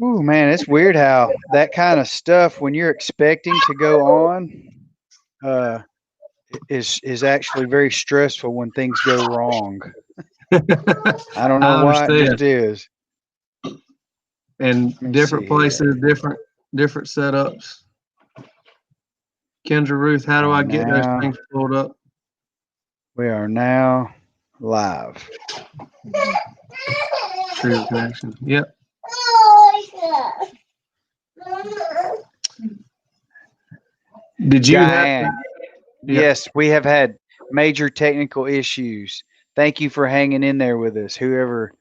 Ooh, man, it's weird how that kind of stuff when you're expecting to go on uh, is actually very stressful when things go wrong. I don't know I why, it just understand. is. And Let me different see here. places, different setups. Kendra Ruth, how do I And get those now things pulled up? we are now live. True connection. Yep. Did you have? Diane, Yep. yes, we have had major technical issues. Thank you for hanging in there with us. Whoever,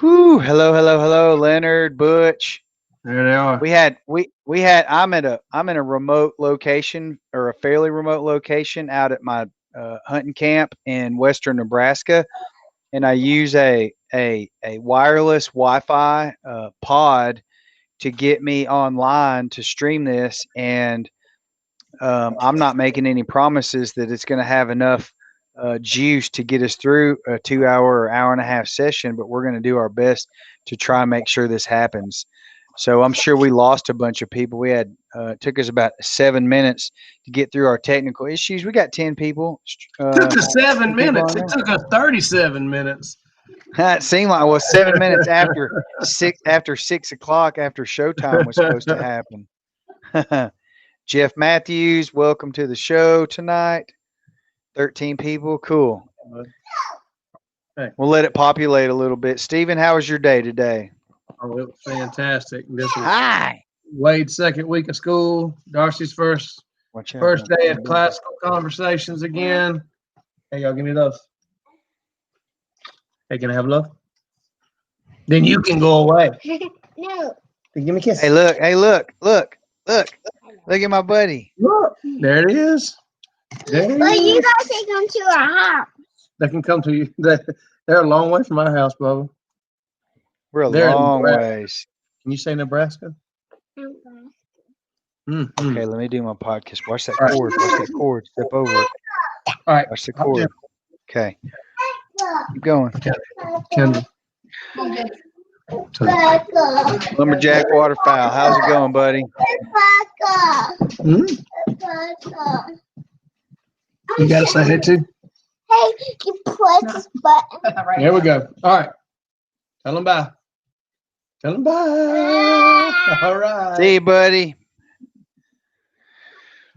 whoo, hello, hello, hello, Leonard, Butch. There they are. We had I'm in a remote location or a fairly remote location out at my hunting camp in western Nebraska, and I use a wireless Wi-Fi pod to get me online to stream this, and I'm not making any promises that it's going to have enough juice to get us through a 2 hour or hour and a half session, but we're going to do our best to try and make sure this happens. So I'm sure we lost a bunch of people. We had it took us about 7 minutes to get through our technical issues. We got 10 people, Took us 10 seven people minutes. on It there. took us 37 minutes. It seemed like, well, 7 minutes after 6 o'clock after showtime was supposed to happen. Jeff Matthews, welcome to the show tonight. 13 people, cool. Hey, We'll let it populate a little bit. Stephen, how was your day today? oh, it was fantastic. This was Hi. Wade's second week of school. Darcy's first Watch out. first day of classical conversations again. Hey, y'all, give me those. Hey, can I have love? Then you can go away. No. Then give me a kiss. Hey, look. Hey, look. Look at my buddy. Look, there it is. There it But you is. guys take them to our house. They can come to you. They're a long way from my house, Bubba. We're a They're in long Nebraska. ways. Can you say Nebraska? Mm-hmm. Okay, let me do my podcast. Watch that All right. cord. Watch that cord. Step over it. All right. Watch the cord. Okay, keep going. Kendall. Lumberjack waterfowl. How's it going, buddy? Hmm? You got to say hey too. Hey, you push this button. There we go. All right. Tell them bye. Tell them bye. All right. See you, buddy.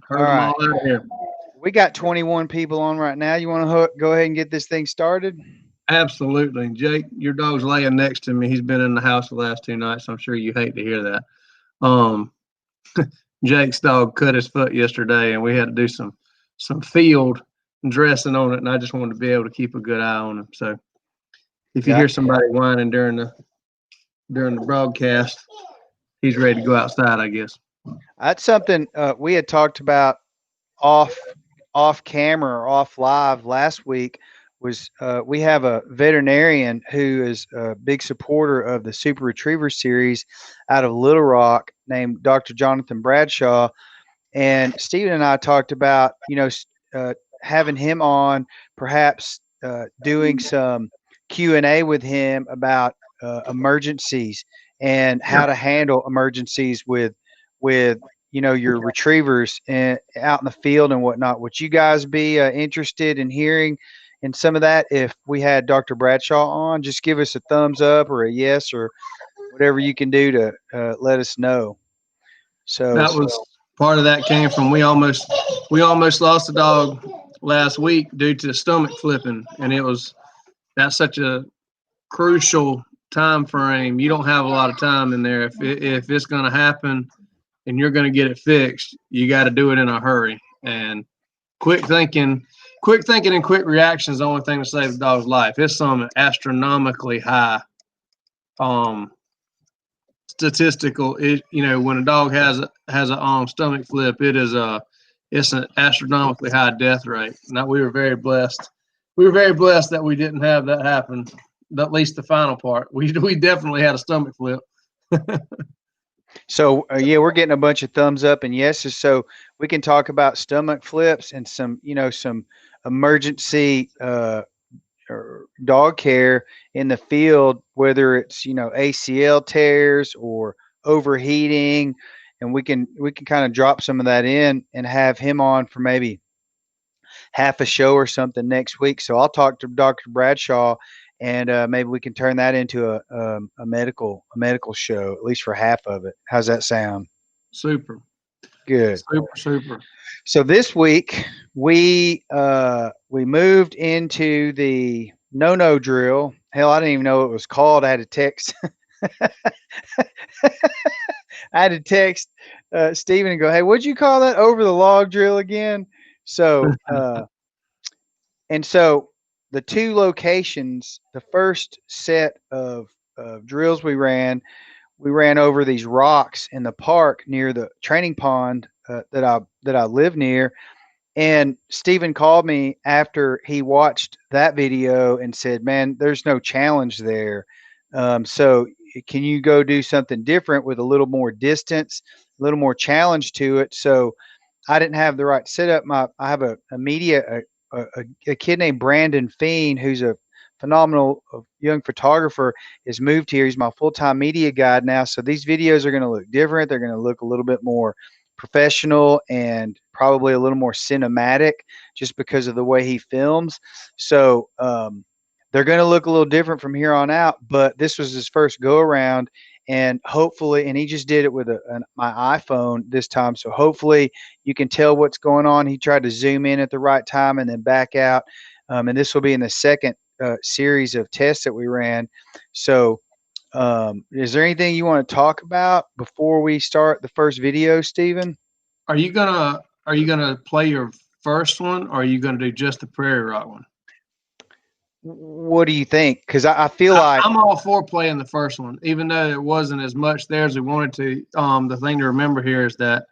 Heard All them right. all out here. We got 21 people on right now. You want to go ahead and get this thing started? Absolutely. Jake, your dog's laying next to me. He's been in the house the last 2 nights. I'm sure you hate to hear that. Jake's dog cut his foot yesterday, and we had to do some field dressing on it, and I just wanted to be able to keep a good eye on him. So if you hear somebody whining during the broadcast, he's ready to go outside, I guess. That's something we had talked about off camera or off live last week. Was we have a veterinarian who is a big supporter of the Super Retriever series out of Little Rock, named Dr. Jonathan Bradshaw, and Stephen and I talked about having him on, perhaps doing some Q&A with him about emergencies and how to handle emergencies with your retrievers out in the field and whatnot. Would you guys be interested in hearing in some of that if we had Dr. Bradshaw on? Just give us a thumbs up or a yes or whatever you can do to let us know. So that was part of that came from we almost lost a dog last week due to stomach flipping, and that's such a crucial time frame. You don't have a lot of time in there. If it's going to happen and you're going to get it fixed, you got to do it in a hurry. And quick thinking and quick reaction is the only thing to save a dog's life. It's some astronomically high statistical. When a dog has a stomach flip, it's an astronomically high death rate. Now we were very blessed. We were very blessed that we didn't have that happen. At least the final part. We definitely had a stomach flip. So yeah, we're getting a bunch of thumbs up and yeses. So we can talk about stomach flips and some emergency or dog care in the field, whether it's ACL tears or overheating, and we can kind of drop some of that in and have him on for maybe half a show or something next week. So I'll talk to Dr. Bradshaw, and maybe we can turn that into a medical show, at least for half of it. How's that sound? Super, Good. super, super. So this week we moved into the NoNo drill. Hell, I didn't even know what it was called. I had to text. I had to text Stephen and go, "Hey, what'd you call that over the log drill again?" So and so the two locations, the first set of drills we ran over these rocks in the park near the training pond that I live near. And Stephen called me after he watched that video and said, "Man, there's no challenge there. So can you go do something different with a little more distance, a little more challenge to it?" So I didn't have the right setup. I have a kid named Brandon Fiend, who's a phenomenal young photographer, has moved here. He's my full-time media guide now. So these videos are going to look different. They're going to look a little bit more professional and probably a little more cinematic just because of the way he films. So they're going to look a little different from here on out. But this was his first go around, and hopefully, and he just did it with my iPhone this time. So hopefully you can tell what's going on. He tried to zoom in at the right time and then back out. And this will be in the second series of tests that we ran. So is there anything you want to talk about before we start the first video, Stephen? Are you gonna play your first one, or are you gonna do just the Prairie Rock one? What do you think? Because I feel like I'm all for playing the first one, even though it wasn't as much there as we wanted to. The thing to remember here is that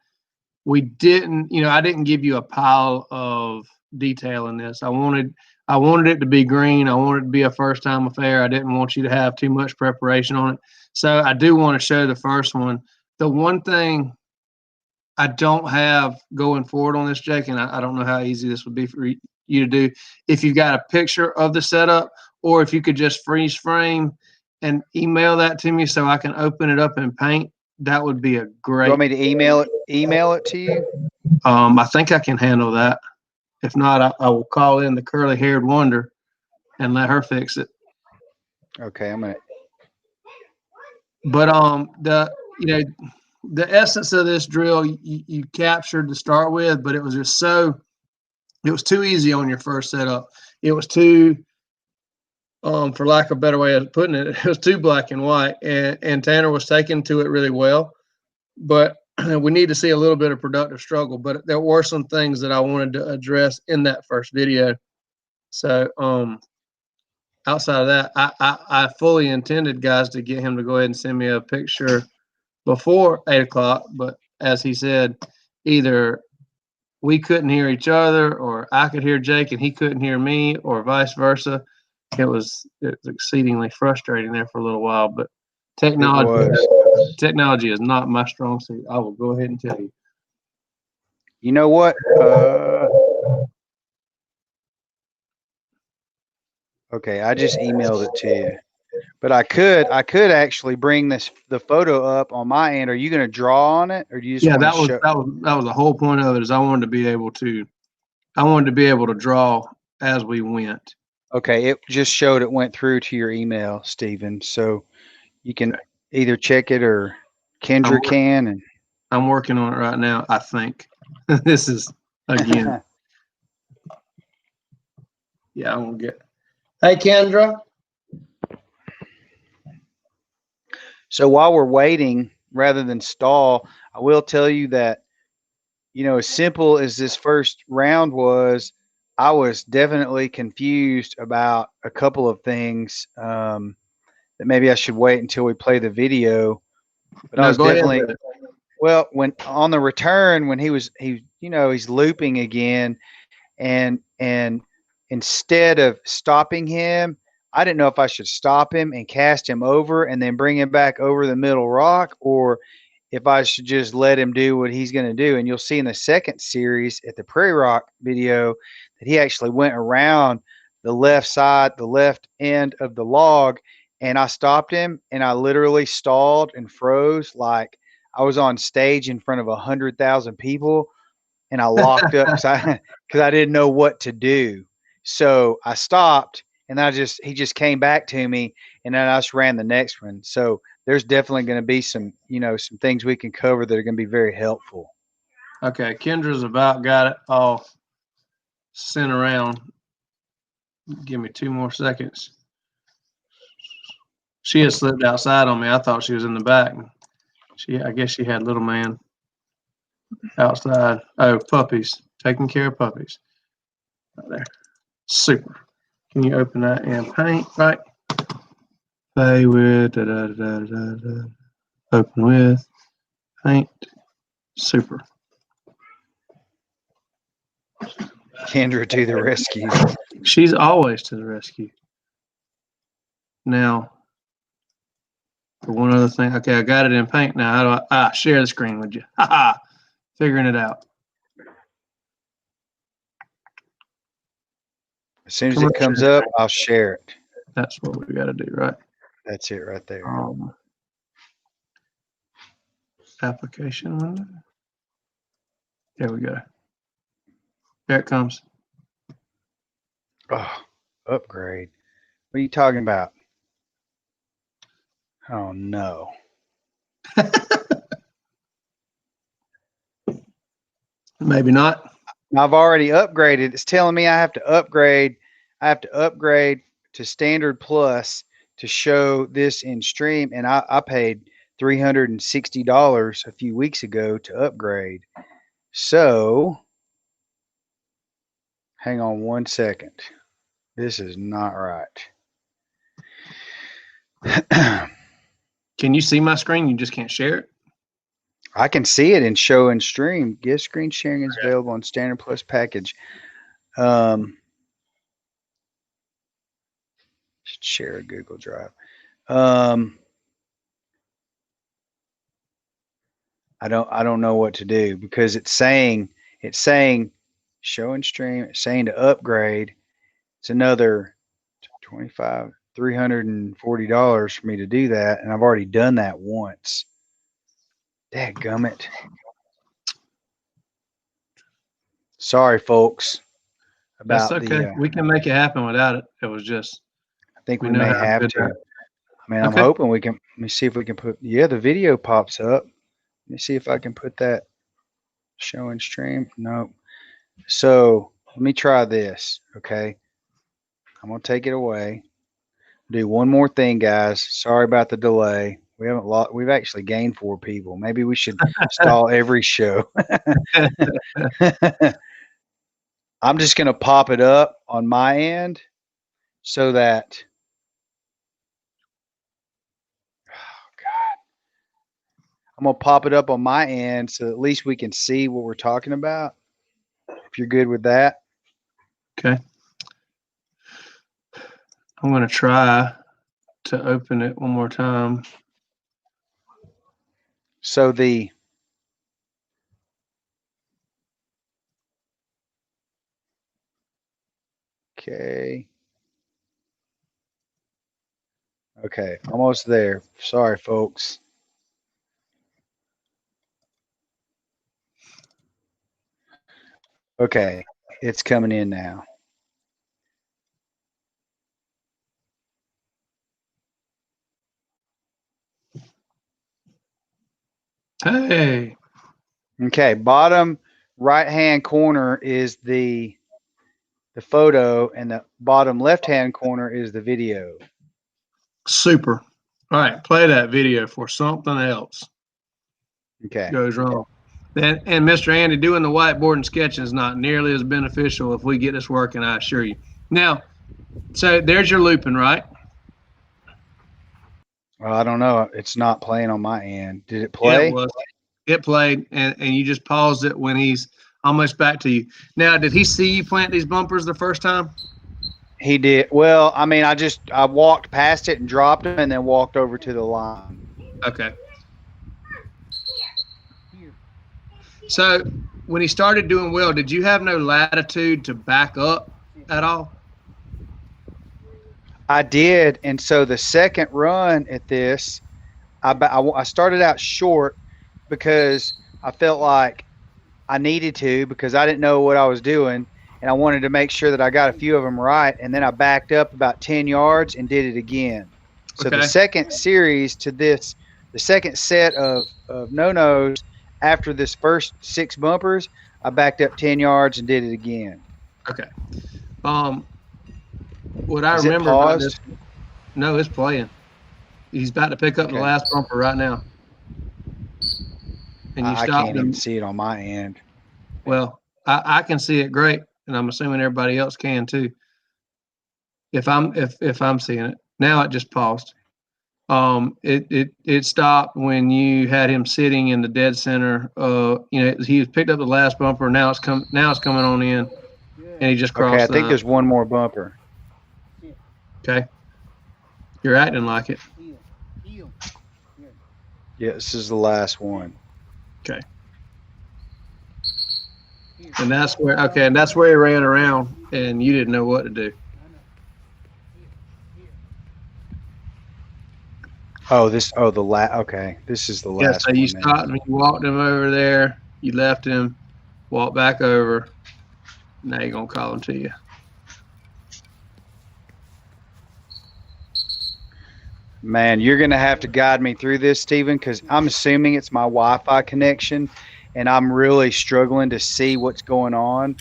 we didn't, I didn't give you a pile of detail in this. I wanted it to be green. I wanted it to be a first time affair. I didn't want you to have too much preparation on it. So I do want to show the first one. The one thing I don't have going forward on this, Jake, and I don't know how easy this would be for you to do. If you've got a picture of the setup, or if you could just freeze frame and email that to me so I can open it up in Paint, that would be a great. You want me to email it to you? I think I can handle that. If not, I will call in the curly haired wonder and let her fix it. Okay, I'm gonna. But the essence of this drill you captured to start with, but it was just it was too easy on your first setup. It was too, for lack of a better way of putting it, it was too black and white, and Tanner was taking to it really well. But we need to see a little bit of productive struggle. But there were some things that I wanted to address in that first video. So outside of that, I fully intended, guys, to get him to go ahead and send me a picture before 8 o'clock. But as he said, either we couldn't hear each other, or I could hear Jake and he couldn't hear me, or vice versa. It was exceedingly frustrating there for a little while. But technology is not my strong suit. I will go ahead and tell you. You know what? Okay, I just emailed it to you. But I could actually bring the photo up on my end. Are you going to draw on it, or do you just want to show? That was the whole point of it. Is I wanted to be able to draw as we went. Okay, it just showed it went through to your email, Stephen. So you can either check it or Kendra can. And I'm working on it right now. I think this is again. Yeah, I'm gonna get. Hey, Kendra. So while we're waiting, rather than stall, I will tell you that, as simple as this first round was, I was definitely confused about a couple of things that maybe I should wait until we play the video. But I was definitely, well, when on the return, when he's looping again, and instead of stopping him, I didn't know if I should stop him and cast him over and then bring him back over the middle rock, or if I should just let him do what he's going to do. And you'll see in the second series at the Prairie Rock video that he actually went around the left side, the left end of the log, and I stopped him, and I literally stalled and froze like I was on stage in front of 100,000 people, and I locked up because I didn't know what to do. So I stopped, and he just came back to me, and then I just ran the next one. So there's definitely going to be some some things we can cover that are going to be very helpful. Okay, Kendra's about got it all sent around. Give me 2 more seconds. She had slipped outside on me. I thought she was in the back. I guess she had little man outside. Oh, puppies. Taking care of puppies. Right there. Super. Can you open that in Paint? Right. Play with. Open with. Paint. Super. Kendra to the rescue. She's always to the rescue. Now, for one other thing. Okay, I got it in Paint now. How do I share the screen with you? Ha! Figuring it out. As soon as it comes up, I'll share it. That's what we got to do, right? That's it right there. Application window. There we go. There it comes. Oh, upgrade. What are you talking about? Oh, no. Maybe not. I've already upgraded. It's telling me I have to upgrade. I have to upgrade to Standard Plus to show this in stream. And I paid $360 a few weeks ago to upgrade. So, hang on 1 second. This is not right. Can you see my screen? You just can't share it? I can see it in show and stream. Gift screen sharing is available on Standard Plus package. Should share a Google Drive. I don't know what to do because it's saying show and stream. It's saying to upgrade. It's another $340 for me to do that, and I've already done that once. Dadgummit. Sorry, folks. That's okay. We can make it happen without it. It was just. I think we may have to. I mean, I'm hoping we can. Let me see if we can put. Yeah, the video pops up. Let me see if I can put that show and stream. Nope. So let me try this. Okay. I'm gonna take it away. Do one more thing, guys. Sorry about the delay. We haven't lost. We've actually gained 4 people. Maybe we should stall every show. I'm just gonna pop it up on my end so that. I'm going to pop it up on my end so at least we can see what we're talking about. If you're good with that. Okay. I'm going to try to open it one more time. So okay, almost there. Sorry, folks. Okay, it's coming in now. Hey. Okay, bottom right-hand corner is the photo, and the bottom left-hand corner is the video. Super. All right, play that video for something else. Okay. Goes wrong. And Mr. Andy, doing the whiteboard and sketching is not nearly as beneficial if we get this working, I assure you. Now, so there's your looping, right? Well, I don't know. It's not playing on my end. Did it play? Yeah, it was. It played, and you just paused it when he's almost back to you. Now, did he see you plant these bumpers the first time? He did. Well, I mean, I walked past it and dropped them and then walked over to the line. Okay. So when he started doing well, did you have no latitude to back up at all? I did. And so the second run at this, I started out short because I felt like I needed to because I didn't know what I was doing. And I wanted to make sure that I got a few of them right. And then I backed up about 10 yards and did it again. So the Okay. second series to this, the second set of no-nos after this first 6 bumpers, I backed up 10 yards and did it again. Okay. What I Is it remember about this, paused? no, it's playing. He's about to pick up the Okay. last bumper right now. And you I stopped can't him. even see it on my end. Well, I can see it great, and I'm assuming everybody else can too. If I'm seeing it. Now it just paused. It stopped when you had him sitting in the dead center. He was picked up the last bumper. Now it's coming on in, and he just crossed. Okay, I think there's one more bumper. Okay. You're acting like it. Yeah, this is the last one. Okay. And that's where he ran around, and you didn't know what to do. Okay, this is the last. Yeah, so you one stopped him, you walked him over there, you left him, walked back over. Now you're gonna call him to you. Man, you're gonna have to guide me through this, Stephen, because I'm assuming it's my Wi-Fi connection, and I'm really struggling to see what's going on.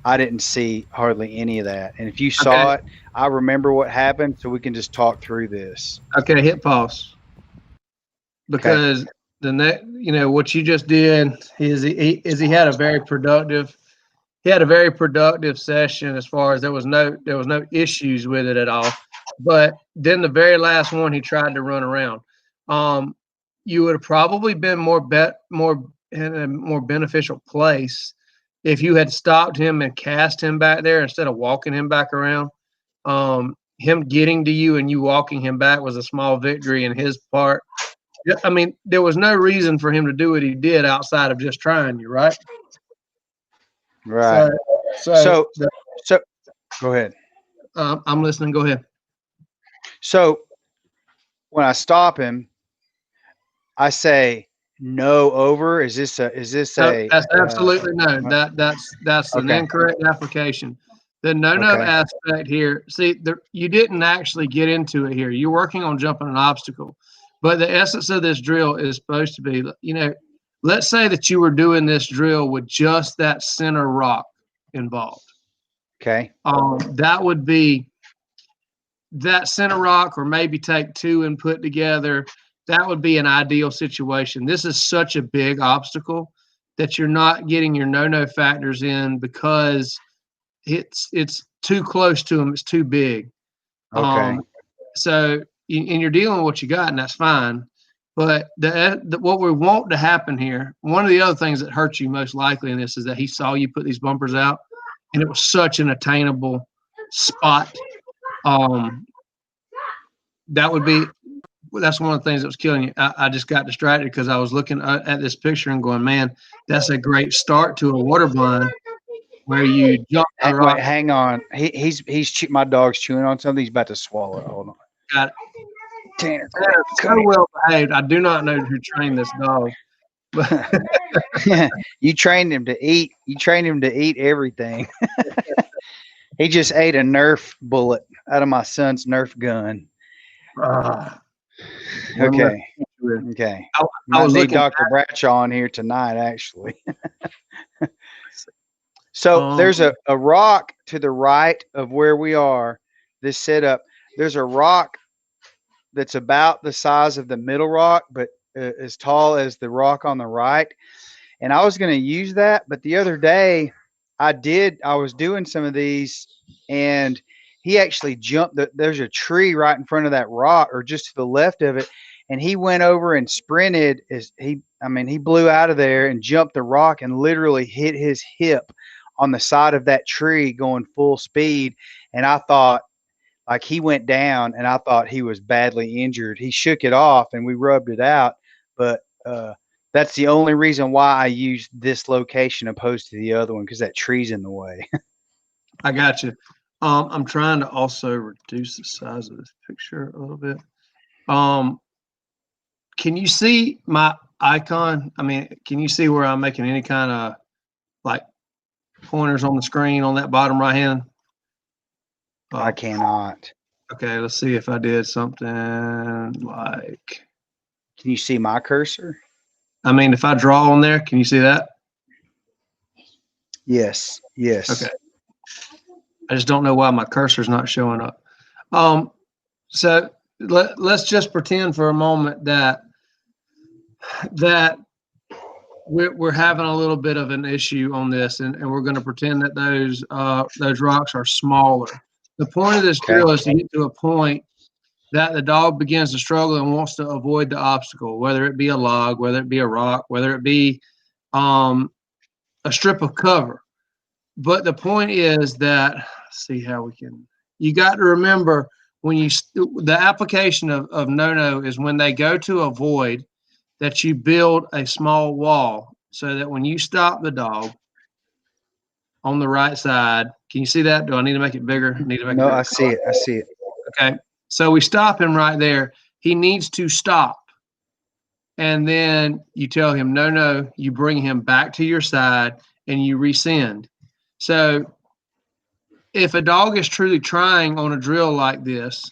I didn't see hardly any of that, and if you saw it, I remember what happened, so we can just talk through this. Okay, hit pause. Because what you just did is he had a very productive session as far as there was no issues with it at all. But then the very last one he tried to run around. You would have probably been more in a more beneficial place if you had stopped him and cast him back there instead of walking him back around. Him getting to you and you walking him back was a small victory in his part. I mean, there was no reason for him to do what he did outside of just trying you, right? Right. So go ahead. I'm listening. Go ahead. So when I stop him, I say no over. Is this That's absolutely no. That's an incorrect application. The no aspect here. See, you didn't actually get into it here. You're working on jumping an obstacle, but the essence of this drill is supposed to be, let's say that you were doing this drill with just that center rock involved. Okay. That would be that center rock, or maybe take two and put together. That would be an ideal situation. This is such a big obstacle that you're not getting your no factors in because it's too close to them. It's too big. Okay. So and you're dealing with what you got, and that's fine. But what we want to happen here, one of the other things that hurts you most likely in this is that he saw you put these bumpers out, and it was such an attainable spot. That's one of the things that was killing you. I just got distracted because I was looking at this picture and going, man, that's a great start to a water blind where you jump. Wait, hang on. My dog's chewing on something. He's about to swallow it. Hold on. Got it. Tanner, so well behaved. I do not know who trained this dog. You trained him to eat. You trained him to eat everything. He just ate a Nerf bullet out of my son's Nerf gun. Okay. I was need Dr. Bradshaw on here tonight, actually. So there's a rock to the right of where we are, this setup. There's a rock that's about the size of the middle rock, but as tall as the rock on the right. And I was going to use that, but the other day I was doing some of these, and he actually jumped. There's a tree right in front of that rock, or just to the left of it, and he went over and sprinted. He blew out of there and jumped the rock and literally hit his hip on the side of that tree going full speed. And I thought, like, he went down, and I thought he was badly injured. He shook it off, and we rubbed it out, but that's the only reason why I used this location opposed to the other one, because that tree's in the way. I got you. I'm trying to also reduce the size of this picture a little bit. Can you see my icon? I mean, can you see where I'm making any kind of like pointers on the screen on that bottom right hand? I cannot. Okay, let's see if I did something like. Can you see my cursor? I mean, if I draw on there, can you see that? Yes. Yes. Okay. I just don't know why my cursor's not showing up. So let's just pretend for a moment that we're having a little bit of an issue on this, and we're going to pretend that those rocks are smaller. The point of this drill is to get to a point that the dog begins to struggle and wants to avoid the obstacle, whether it be a log, whether it be a rock, whether it be a strip of cover. But the point is that, let's see how we can, you got to remember the application of NoNo is when they go to avoid, that you build a small wall so that when you stop the dog on the right side, can you see that? Do I need to make it bigger? I need to make it bigger. I see it. I see it. Okay. So we stop him right there. He needs to stop. And then you tell him, no, you bring him back to your side and you rescind. So if a dog is truly trying on a drill like this,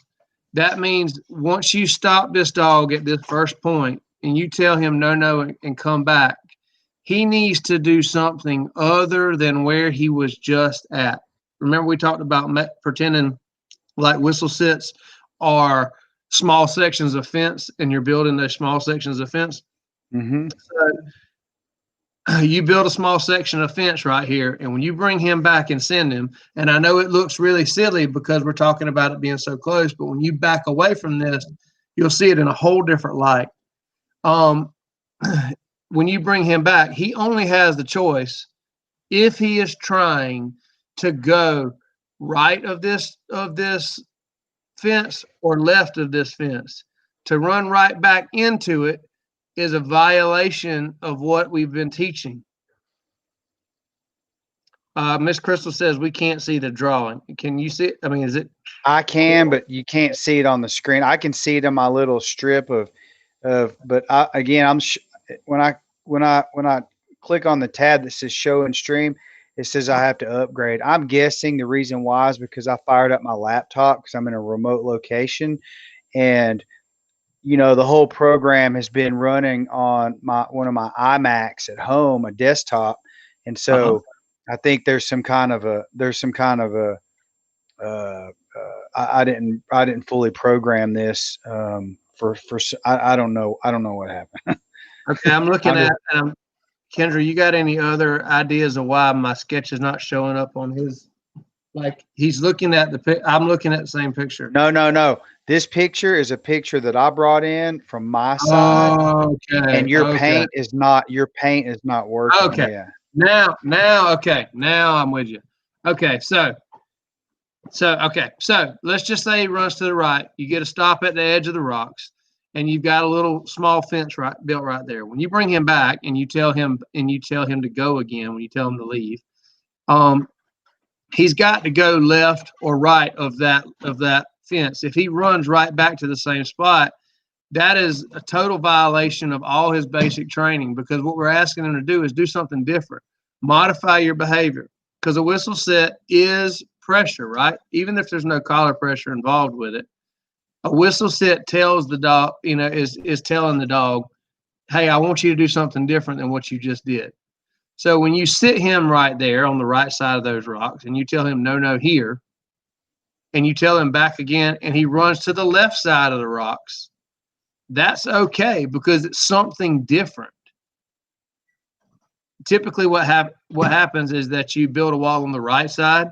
that means once you stop this dog at this first point and you tell him no and come back, he needs to do something other than where he was just at. Remember we talked about pretending like whistle sits are small sections of fence and you're building those small sections of fence. Mm-hmm. So you build a small section of fence right here, and when you bring him back and send him, and I know it looks really silly because we're talking about it being so close, but when you back away from this, you'll see it in a whole different light. When you bring him back, he only has the choice if he is trying to go right of this fence or left of this fence. To run right back into it is a violation of what we've been teaching. Miss Crystal says we can't see the drawing. Can you see it? I mean, is it? I can, but you can't see it on the screen. I can see it in my little strip of but when I click on the tab that says show and stream, it says I have to upgrade. I'm guessing the reason why is because I fired up my laptop because I'm in a remote location, and the whole program has been running on one of my iMacs at home, a desktop, and so I think there's some kind of a I didn't fully program this I don't know what happened. Okay, I'm looking at Kendra. You got any other ideas of why my sketch is not showing up on his? Like he's looking at I'm looking at the same picture. No. This picture is a picture that I brought in from my side. Okay. And your paint is not working. Okay. Yeah. Now, okay. Now I'm with you. Okay. So let's just say he runs to the right. You get a stop at the edge of the rocks, and you've got a little small fence built right there. When you bring him back and you tell him to go again, when you tell him to leave, he's got to go left or right of that fence. If he runs right back to the same spot, that is a total violation of all his basic training, because what we're asking him to do is do something different. Modify your behavior, because a whistle set is pressure, right? Even if there's no collar pressure involved with it. A whistle set tells the dog, is telling the dog, hey, I want you to do something different than what you just did. So when you sit him right there on the right side of those rocks and you tell him no here, and you tell him back again, and he runs to the left side of the rocks, that's okay because it's something different. Typically what happens is that you build a wall on the right side,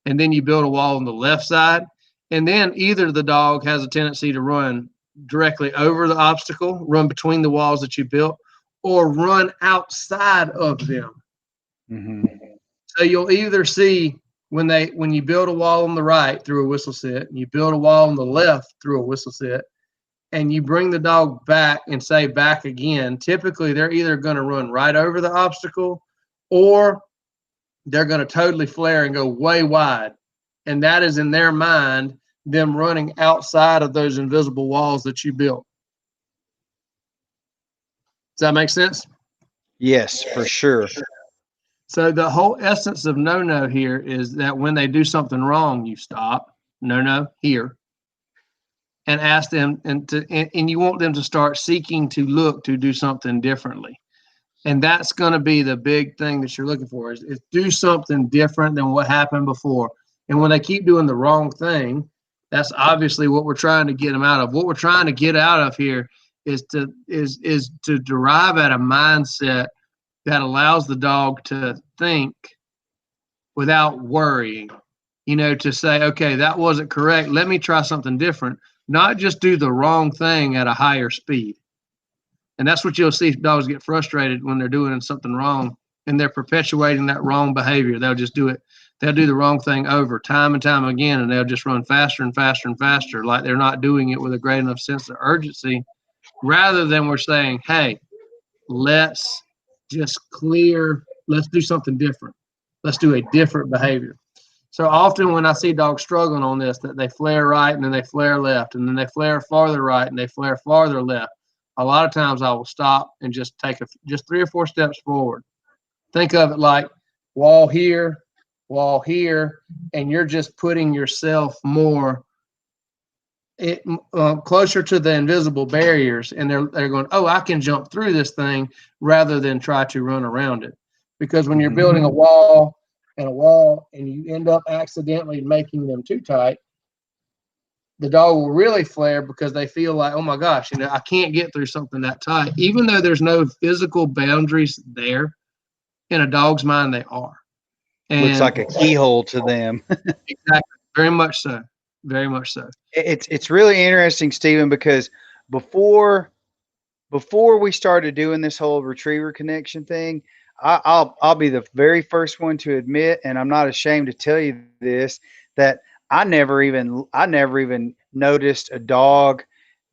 and then you build a wall on the left side, and then either the dog has a tendency to run directly over the obstacle, run between the walls that you built, or run outside of them. Mm-hmm. So you'll either see when you build a wall on the right through a whistle set, and you build a wall on the left through a whistle set, and you bring the dog back and say back again, typically they're either going to run right over the obstacle, or they're going to totally flare and go way wide. And that is in their mind, them running outside of those invisible walls that you built. Does that make sense? Yes, for sure. So the whole essence of NoNo here is that when they do something wrong, you stop, NoNo, here, and ask them, and you want them to start seeking to look to do something differently. And that's going to be the big thing that you're looking for is do something different than what happened before. And when they keep doing the wrong thing, that's obviously what we're trying to get them out of. What we're trying to get out of here is to derive at a mindset that allows the dog to think without worrying, to say, okay, that wasn't correct. Let me try something different, not just do the wrong thing at a higher speed. And that's what you'll see if dogs get frustrated when they're doing something wrong and they're perpetuating that wrong behavior. They'll just do it. They'll do the wrong thing over time and time again, and they'll just run faster and faster and faster, like they're not doing it with a great enough sense of urgency, rather than we're saying, hey, let's just let's do something different. Let's do a different behavior. So often when I see dogs struggling on this, that they flare right and then they flare left, and then they flare farther right and they flare farther left. A lot of times I will stop and just take just 3 or 4 steps forward. Think of it like wall here, and you're just putting yourself more closer to the invisible barriers, and they're going, oh, I can jump through this thing rather than try to run around it. Because when you're building a wall, and you end up accidentally making them too tight, the dog will really flare because they feel like, oh my gosh, I can't get through something that tight. Even though there's no physical boundaries there, in a dog's mind, they are. And looks like a keyhole to them. Exactly. Very much so. Very much so. It's really interesting, Stephen, because before we started doing this whole retriever connection thing, I'll be the very first one to admit, and I'm not ashamed to tell you this, that I never even noticed a dog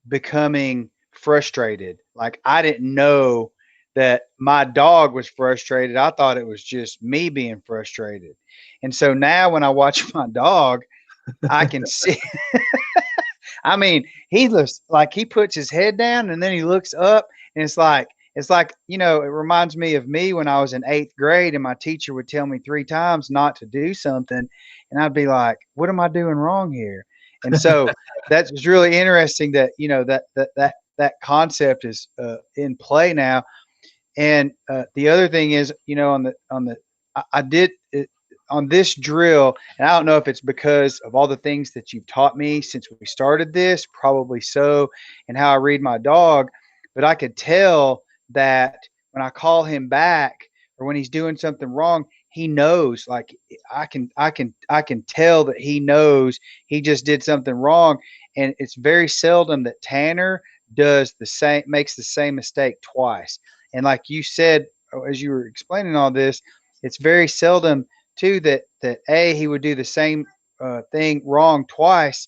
becoming frustrated. Like, I didn't know that my dog was frustrated. I thought it was just me being frustrated. And so now when I watch my dog, I can see. I mean, he looks like he puts his head down and then he looks up, and it's like, it reminds me of me when I was in 8th grade and my teacher would tell me 3 times not to do something. And I'd be like, what am I doing wrong here? And so that's really interesting that, that concept is in play now. And the other thing is, I did it on this drill, and I don't know if it's because of all the things that you've taught me since we started this, probably so, and how I read my dog, but I could tell that when I call him back or when he's doing something wrong, he knows. Like, I can tell that he knows he just did something wrong. And it's very seldom that Tanner makes the same mistake twice. And like you said, as you were explaining all this, it's very seldom too that he would do the same thing wrong twice.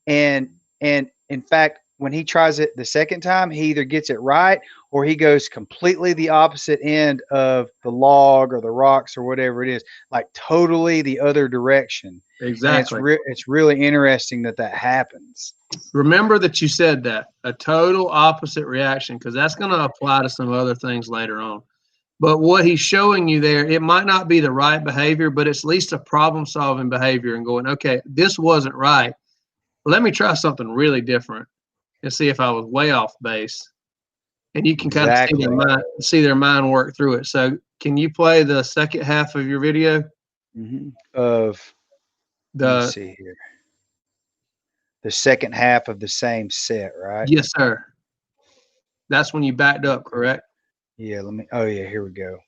And in fact, when he tries it the second time, he either gets it right or he goes completely the opposite end of the log or the rocks or whatever it is, like totally the other direction. Exactly. And it's really interesting that happens. Remember that you said that, a total opposite reaction, because that's going to apply to some other things later on. But what he's showing you there, it might not be the right behavior, but it's at least a problem-solving behavior and going, okay, this wasn't right. Let me try something really different and see if I was way off base. And you can kind of see their mind work through it. So can you play the second half of your video? Let's see here. The second half of the same set, right? Yes, sir. That's when you backed up, correct? Yeah, here we go.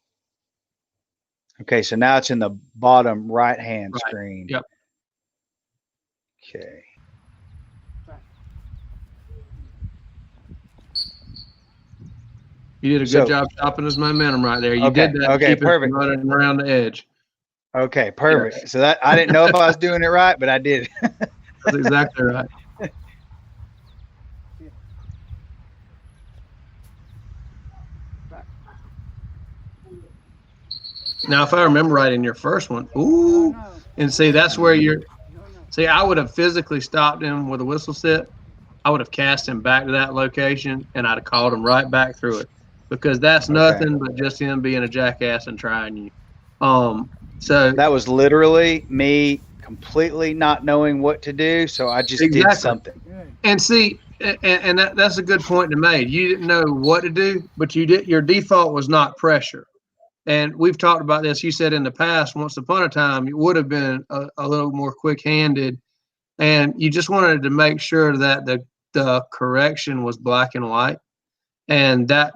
Okay, so now it's in the bottom right-hand screen. Yep. Okay. You did a good job stopping his momentum right there. You did that. Okay, perfect. Running around the edge. Okay, perfect. Yeah. So that I didn't know if I was doing it right, but I did. That's exactly right. Now, if I remember right, in your first one, and see, that's where See, I would have physically stopped him with a whistle set. I would have cast him back to that location, and I'd have called him right back through it, because that's Okay. nothing but just him being a jackass and trying you. So That was literally me completely not knowing what to do, so I just did exactly. something. And see, and that's a good point to make. You didn't know what to do, but you did. Your default was not pressure. And we've talked about this. You said in the past, once upon a time, you would have been a little more quick-handed, and you just wanted to make sure that the correction was black and white, and that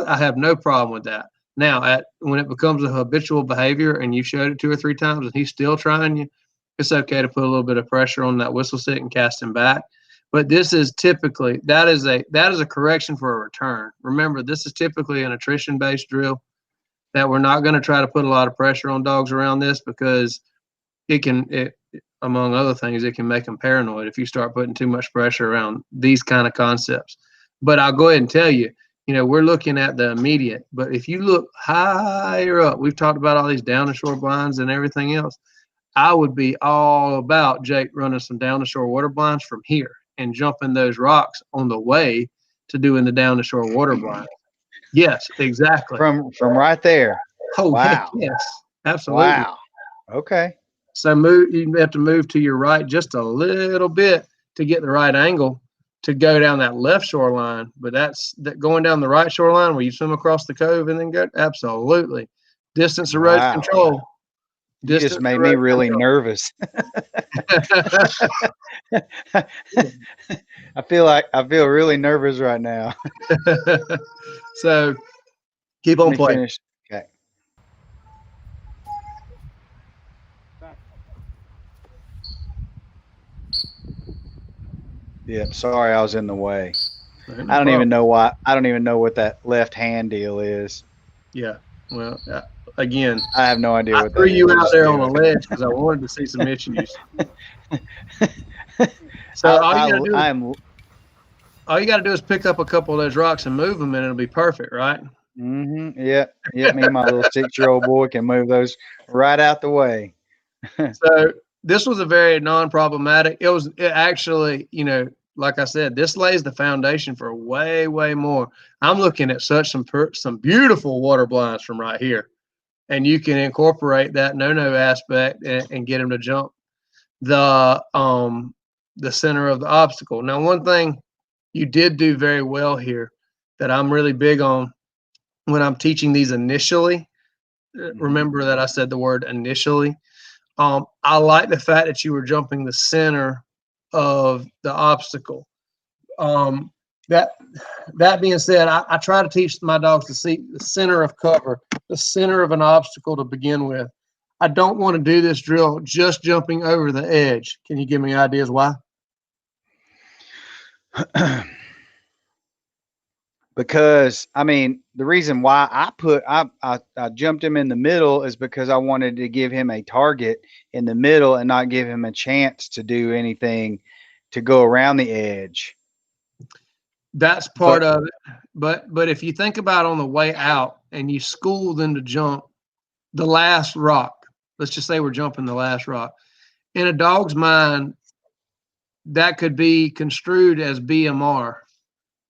I have no problem with that. Now, when it becomes a habitual behavior and you showed it 2 or 3 times and he's still trying you, it's okay to put a little bit of pressure on that whistle stick and cast him back. But this is typically that is a correction for a return. Remember, this is typically an attrition-based drill, that we're not going to try to put a lot of pressure on dogs around this, because among other things, it can make them paranoid if you start putting too much pressure around these kind of concepts. But I'll go ahead and tell you, we're looking at the immediate, but if you look higher up, we've talked about all these down the shore blinds and everything else. I would be all about Jake running some down the shore water blinds from here and jumping those rocks on the way to doing the down the shore water blind. Yes, exactly. From right there. Oh, wow. Yes, absolutely. Wow. Okay. So you have to move to your right just a little bit to get the right angle to go down that left shoreline. But that's going down the right shoreline where you swim across the cove and then go. Absolutely. Distance erosion control. You just made me really nervous. I feel really nervous right now. So keep on playing. Okay. Yeah, sorry I was in the way. I don't even know why. I don't even know what that left hand deal is. Yeah. Well, again, I have no idea what that threw you is. out there on a ledge because I wanted to see some issues. So all you got to do is pick up a couple of those rocks and move them, and it'll be perfect, right? Mm-hmm. Yeah. Me and my little 6-year-old boy can move those right out the way. So this was a very non-problematic. It actually, like I said, this lays the foundation for way, way more. I'm looking at some beautiful water blinds from right here, and you can incorporate that NoNo aspect and get them to jump the center of the obstacle. Now, one thing you did do very well here that I'm really big on when I'm teaching these initially. Remember that I said the word initially. I like the fact that you were jumping the center of the obstacle. That being said, I try to teach my dogs to see the center of cover, the center of an obstacle to begin with. I don't want to do this drill just jumping over the edge. Can you give me ideas why? Because the reason why I jumped him in the middle is because I wanted to give him a target in the middle and not give him a chance to do anything to go around the edge. That's part of it. But if you think about on the way out and you school them to jump the last rock, let's just say we're jumping the last rock. In a dog's mind, that could be construed as BMR,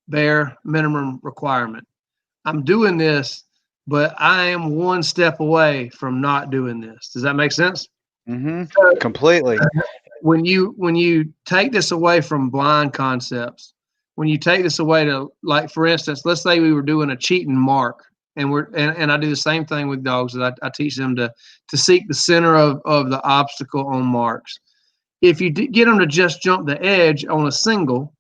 bare minimum requirement. I'm doing this, but I am one step away from not doing this. Does that make sense? Mm-hmm. Completely. When you take this away from blind concepts, when you take this away to, like, for instance, let's say we were doing a cheating mark, and I do the same thing with dogs. That I teach them to seek the center of the obstacle on marks. If you get them to just jump the edge on a single,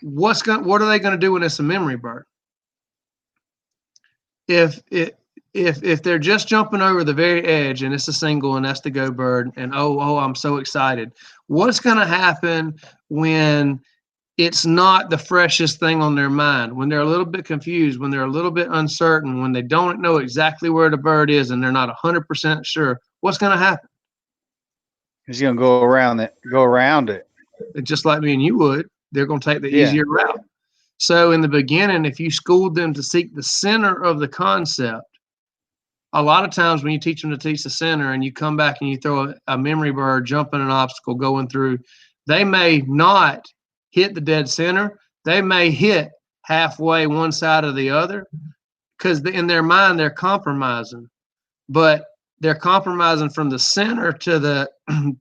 what are they going to do when it's a memory bird? If they're just jumping over the very edge and it's a single and that's the go bird, and oh I'm so excited, what's going to happen when it's not the freshest thing on their mind, when they're a little bit confused, when they're a little bit uncertain, when they don't know exactly where the bird is and they're not 100% sure? What's going to happen? He's going to go around it. Just like me and you would. They're going to take the easier route. So in the beginning, if you schooled them to seek the center of the concept, a lot of times when you teach them to teach the center and you come back and you throw a memory bird jumping an obstacle going through, they may not hit the dead center. They may hit halfway one side or the other, because in their mind they're compromising, but they're compromising from the center to the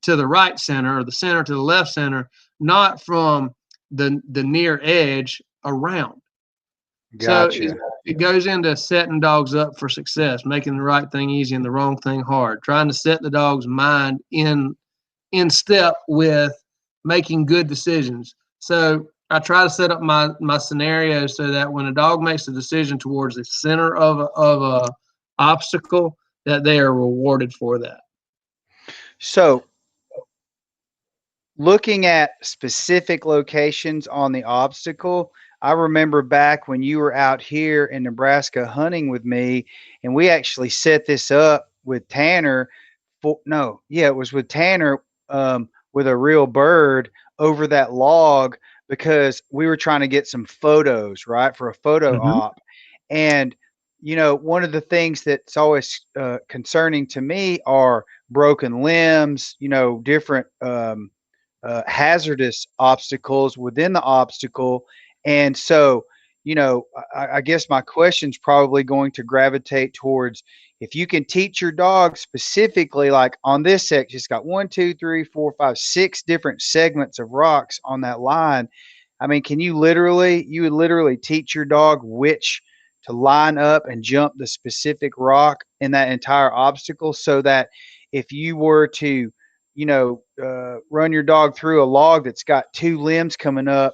to the right center, or the center to the left center, not from the near edge around. Gotcha. So it goes into setting dogs up for success, making the right thing easy and the wrong thing hard, trying to set the dog's mind in step with making good decisions. So I try to set up my scenarios so that when a dog makes a decision towards the center of a obstacle, that they are rewarded for that. So, looking at specific locations on the obstacle, I remember back when you were out here in Nebraska hunting with me, and we actually set this up with Tanner. It was with Tanner, with a real bird over that log, because we were trying to get some photos, right, for a photo Mhm. op. And one of the things that's always concerning to me are broken limbs, different hazardous obstacles within the obstacle. And so, I guess my question's probably going to gravitate towards, if you can teach your dog specifically, like on this section, it's got 1, 2, 3, 4, 5, 6 different segments of rocks on that line. I mean, you would literally teach your dog which to line up and jump the specific rock in that entire obstacle, so that if you were to, run your dog through a log that's got 2 limbs coming up,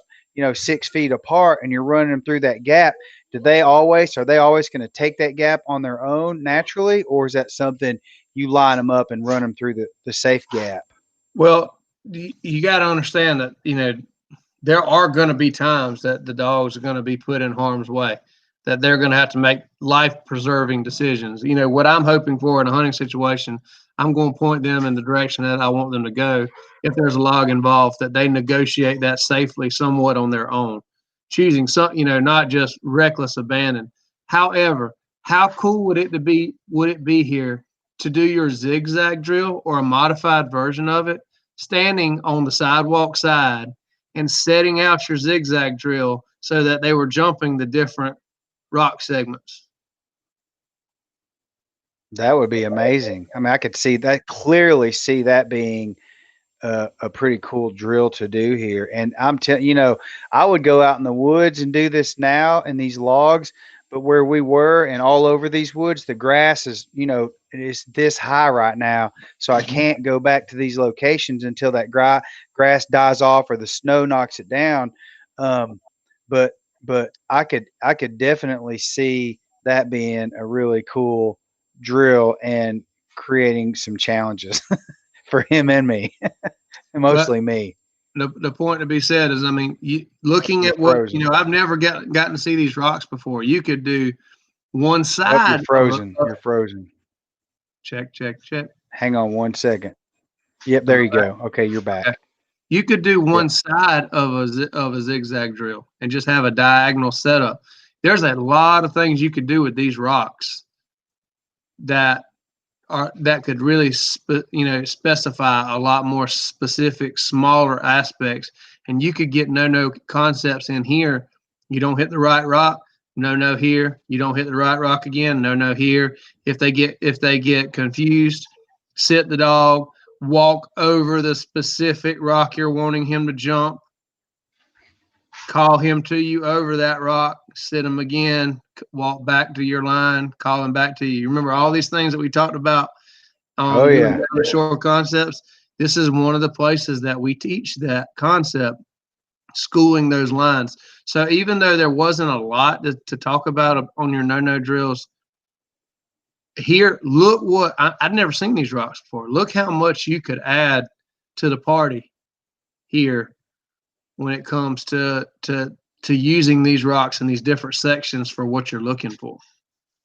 6 feet apart, and you're running them through that gap, are they always going to take that gap on their own naturally, or is that something you line them up and run them through the safe gap? Well, you got to understand that, there are going to be times that the dogs are going to be put in harm's way, that they're going to have to make life-preserving decisions. What I'm hoping for in a hunting situation, I'm going to point them in the direction that I want them to go. If there's a log involved, that they negotiate that safely somewhat on their own, choosing some, not just reckless abandon. However, how cool would it be here to do your zigzag drill or a modified version of it, standing on the sidewalk side and setting out your zigzag drill so that they were jumping the different rock segments? That would be amazing. I mean, I could clearly see that being a pretty cool drill to do here. And I'm telling I would go out in the woods and do this now in these logs, but where we were and all over these woods, the grass is, it is this high right now. So I can't go back to these locations until that grass dies off or the snow knocks it down. But I could definitely see that being a really cool drill and creating some challenges for him and me, and But mostly me. the point to be said is, I mean, looking You're at what, frozen. I've never gotten to see these rocks before. You could do one Oh, side. you're frozen. You're frozen. Check. Hang on one second. Yep, there you go. Okay, you're back. Okay. You could do Yep. one side of a zigzag drill and just have a diagonal setup. There's a lot of things you could do with these rocks that could really specify a lot more specific, smaller aspects, and you could get no concepts in here. You don't hit the right rock, no here. You don't hit the right rock again, no here. If they get confused, sit the dog, walk over the specific rock you're wanting him to jump, call him to you over that rock, sit him again, walk back to your line, call him back to you. Remember all these things that we talked about? Oh yeah. Short concepts. This is one of the places that we teach that concept, schooling those lines. So even though there wasn't a lot to talk about on your NoNo drills, here, look what I'd never seen these rocks before. Look how much you could add to the party here when it comes to using these rocks in these different sections for what you're looking for.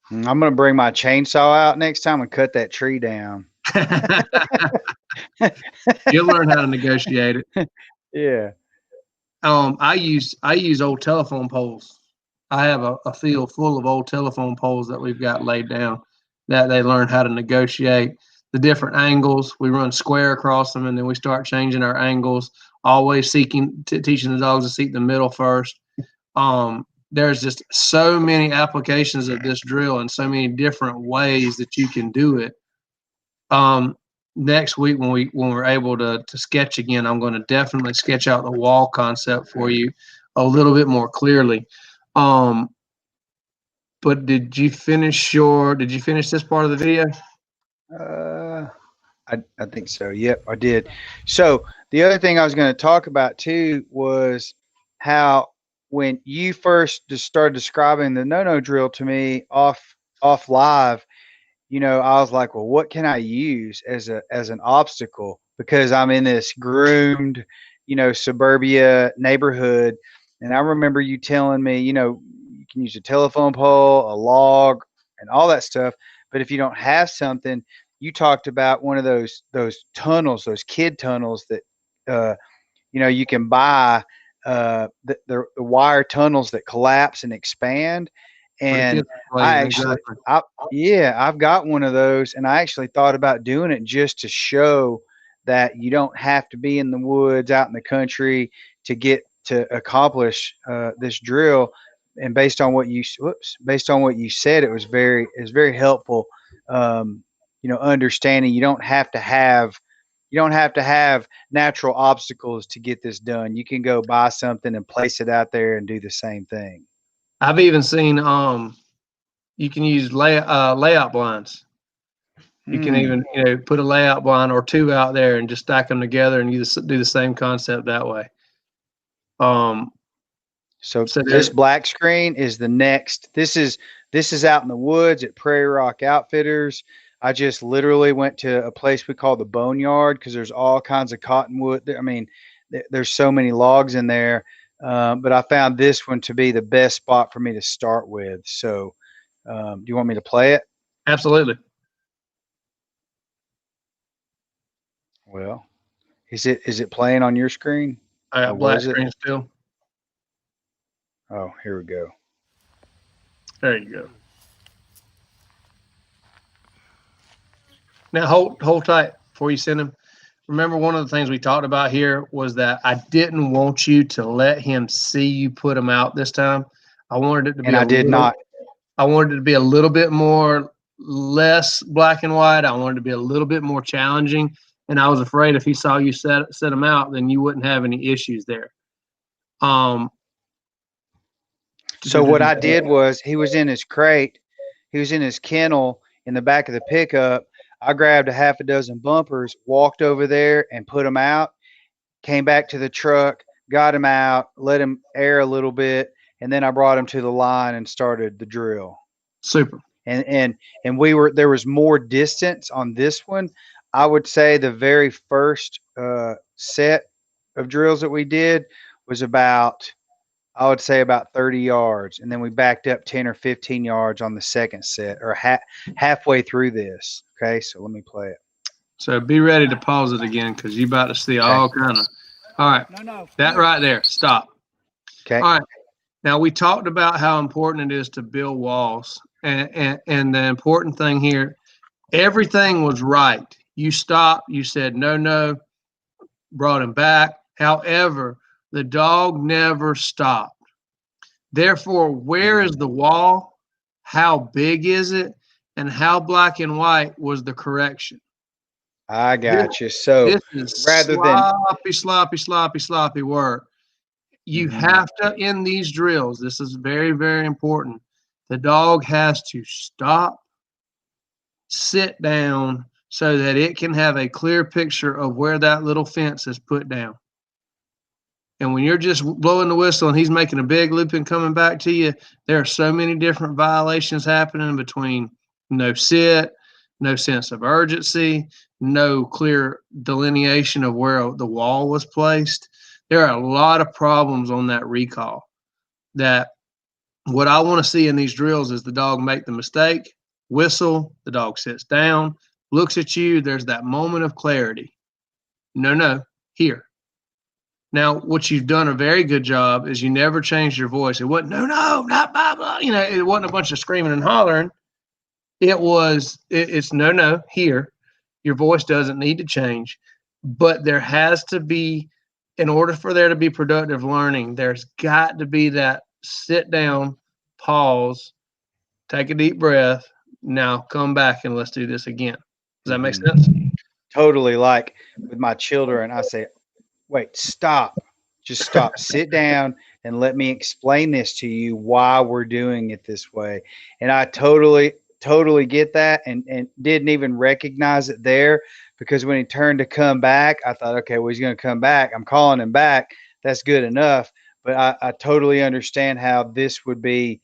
I'm gonna bring my chainsaw out next time and cut that tree down. You'll learn how to negotiate it. Yeah. I use old telephone poles. I have a field full of old telephone poles that we've got laid down, that they learn how to negotiate the different angles. We run square across them, and then we start changing our angles, always teaching the dogs to seek the middle first. There's just so many applications of this drill and so many different ways that you can do it. Next week when we're able to sketch again, I'm going to definitely sketch out the wall concept for you a little bit more clearly. But did you finish this part of the video? I think so. Yep, I did. So the other thing I was going to talk about too was how when you first just started describing the NoNo drill to me off live, I was like, well, what can I use as an obstacle? Because I'm in this groomed, suburbia neighborhood. And I remember you telling me, you can use a telephone pole, a log, and all that stuff. But if you don't have something, you talked about one of those tunnels, those kid tunnels that, you can buy, the wire tunnels that collapse and expand. And Exactly. I've got one of those, and I actually thought about doing it just to show that you don't have to be in the woods, out in the country to get to accomplish this drill. And based on what you said, it was very helpful. Understanding you don't have to have natural obstacles to get this done. You can go buy something and place it out there and do the same thing. I've even seen you can use layout blinds. You can even put a layout blind or two out there and just stack them together and you do the same concept that way. So this black screen is the next. This is out in the woods at Prairie Rock Outfitters. I just literally went to a place we call the Boneyard because there's all kinds of cottonwood. I mean, there's so many logs in there. But I found this one to be the best spot for me to start with. So do you want me to play it? Absolutely. Well, is it playing on your screen? I got black screen still. Oh, here we go. There you go. Now hold tight before you send him. Remember, one of the things we talked about here was that I didn't want you to let him see you put him out this time. I wanted it to be. And I did not. I wanted it to be a little bit less black and white. I wanted it to be a little bit more challenging. And I was afraid if he saw you set him out, then you wouldn't have any issues there. So what I did was he was in his crate. He was in his kennel in the back of the pickup. I grabbed a half a dozen bumpers, walked over there and put them out, came back to the truck, got him out, let him air a little bit, and then I brought him to the line and started the drill. Super. And there was more distance on this one. I would say the very first set of drills that we did was about 30 yards. And then we backed up 10 or 15 yards on the second set or halfway through this. Okay, so let me play it. So be ready to pause it again because you're about to see all kind of. All right, that right there. Stop. Okay. All right. Now we talked about how important it is to build walls, and the important thing here, everything was right. You stopped. You said no. Brought him back. However, the dog never stopped. Therefore, where is the wall? How big is it? And how black and white was the correction? I got you. So this is sloppy work. You have to, in these drills, this is very, very important. The dog has to stop, sit down, so that it can have a clear picture of where that little fence is put down. And when you're just blowing the whistle and he's making a big loop and coming back to you, there are so many different violations happening between no sit, no sense of urgency, no clear delineation of where the wall was placed. There are a lot of problems on that recall. That what I want to see in these drills is the dog make the mistake, whistle, the dog sits down, looks at you, there's that moment of clarity. No, here. Now, what you've done a very good job is you never changed your voice. It wasn't, no, not blah, blah. It wasn't a bunch of screaming and hollering. it's no here. Your voice doesn't need to change, but there has to be, in order for there to be productive learning, there's got to be that sit down, pause, take a deep breath. Now come back and let's do this again. Does that make sense? Totally. Like with my children, I say, wait, stop. Just stop. Sit down and let me explain this to you why we're doing it this way. And I totally get that and didn't even recognize it there because when he turned to come back, I thought, okay, well, he's going to come back. I'm calling him back. That's good enough. But I totally understand how this would be,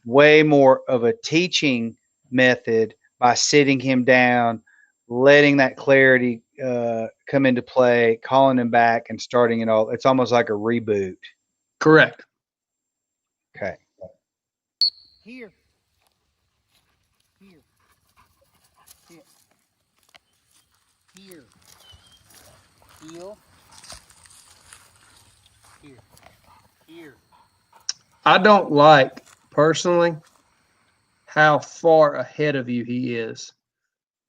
way more of a teaching method by sitting him down, letting that clarity come into play, calling him back, and starting it all. It's almost like a reboot. Correct. Okay. Here. Here. Sit. Here. Heel. Here. Here. I don't like, personally, how far ahead of you he is.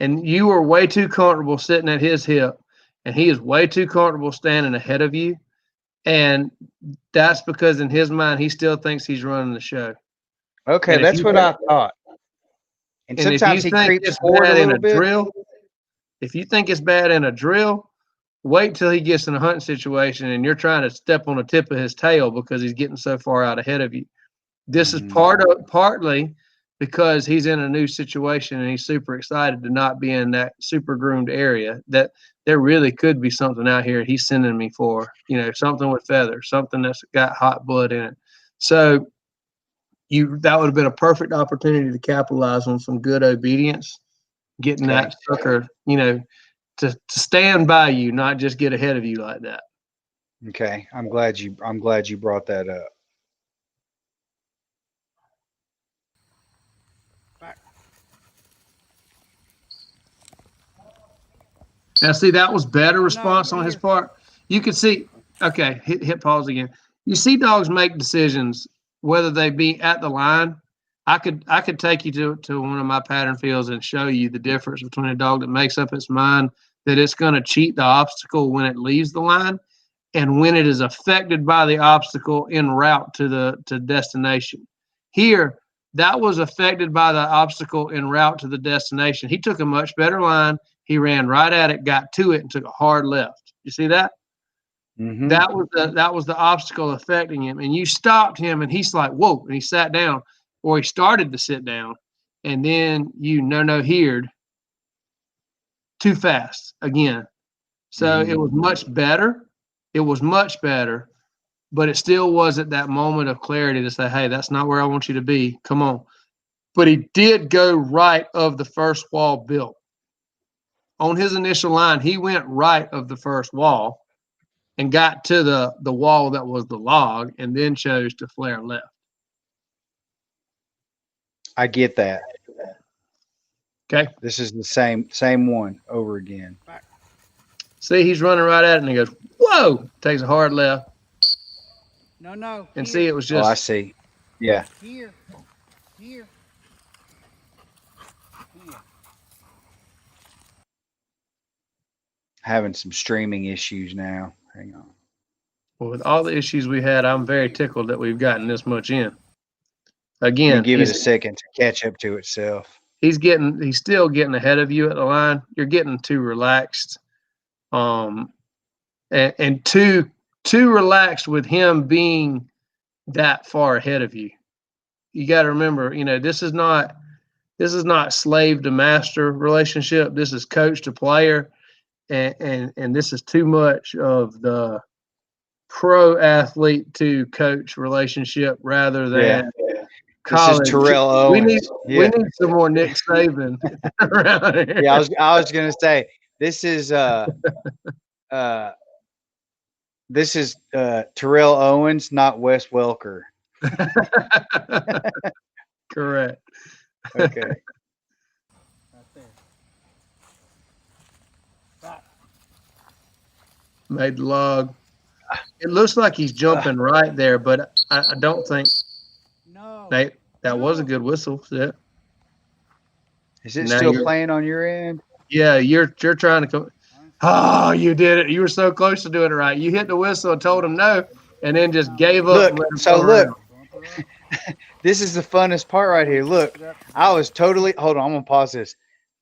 And you are way too comfortable sitting at his hip, and he is way too comfortable standing ahead of you. And that's because in his mind, he still thinks he's running the show. Okay, And that's what I thought. And if sometimes you he think creeps it's forward bad a in little a bit. drill, if you think it's bad in a drill, wait till he gets in a hunting situation and you're trying to step on the tip of his tail because he's getting so far out ahead of you. This is partly because he's in a new situation and he's super excited to not be in that super groomed area, that there really could be something out here he's sending me for, something with feathers, something that's got hot blood in it. So that would have been a perfect opportunity to capitalize on some good obedience, getting that sucker, to stand by you, not just get ahead of you like that. Okay. I'm glad you brought that up. Now, see, that was better response on his part. You could see, okay, hit pause again. You see dogs make decisions, whether they be at the line. I could take you to one of my pattern fields and show you the difference between a dog that makes up its mind that it's going to cheat the obstacle when it leaves the line and when it is affected by the obstacle en route to destination. Here, that was affected by the obstacle en route to the destination. He took a much better line. He ran right at it, got to it, and took a hard left. You see that? Mm-hmm. That was the obstacle affecting him. And you stopped him, and he's like, whoa, and he sat down, or he started to sit down, and then you no-no-heard too fast again. So it was much better. It was much better, but it still wasn't that moment of clarity to say, hey, that's not where I want you to be. Come on. But he did go right of the first wall built. On his initial line, he went right of the first wall and got to the wall that was the log and then chose to flare left. I get that. Okay. This is the same one over again. See, he's running right at it and he goes, whoa, takes a hard left. No. And here. see, it was just. Oh, I see. Yeah. Here. Having some streaming issues now. Hang on. Well, with all the issues we had, I'm very tickled that we've gotten this much in. Again, give it a second to catch up to itself. He's still getting ahead of you at the line. You're getting too relaxed. And too relaxed with him being that far ahead of you. You got to remember, this is not slave to master relationship. This is coach to player. And this is too much of the pro athlete to coach relationship rather than college. This is Terrell Owens. We need some more Nick Saban around here. Yeah, I was gonna say this is Terrell Owens, not Wes Welker. Correct. Okay. Made the log. It looks like he's jumping right there, but I don't think. No. That was a good whistle. Yeah. Is it Now still you're, playing on your end? yeah, you're trying to come. Oh, you did it. You were so close to doing it right. You hit the whistle and told him no, and then just gave up Look, and let him so come look, around. this is the funnest part right here. Look, I was totally, hold on, I'm gonna pause this.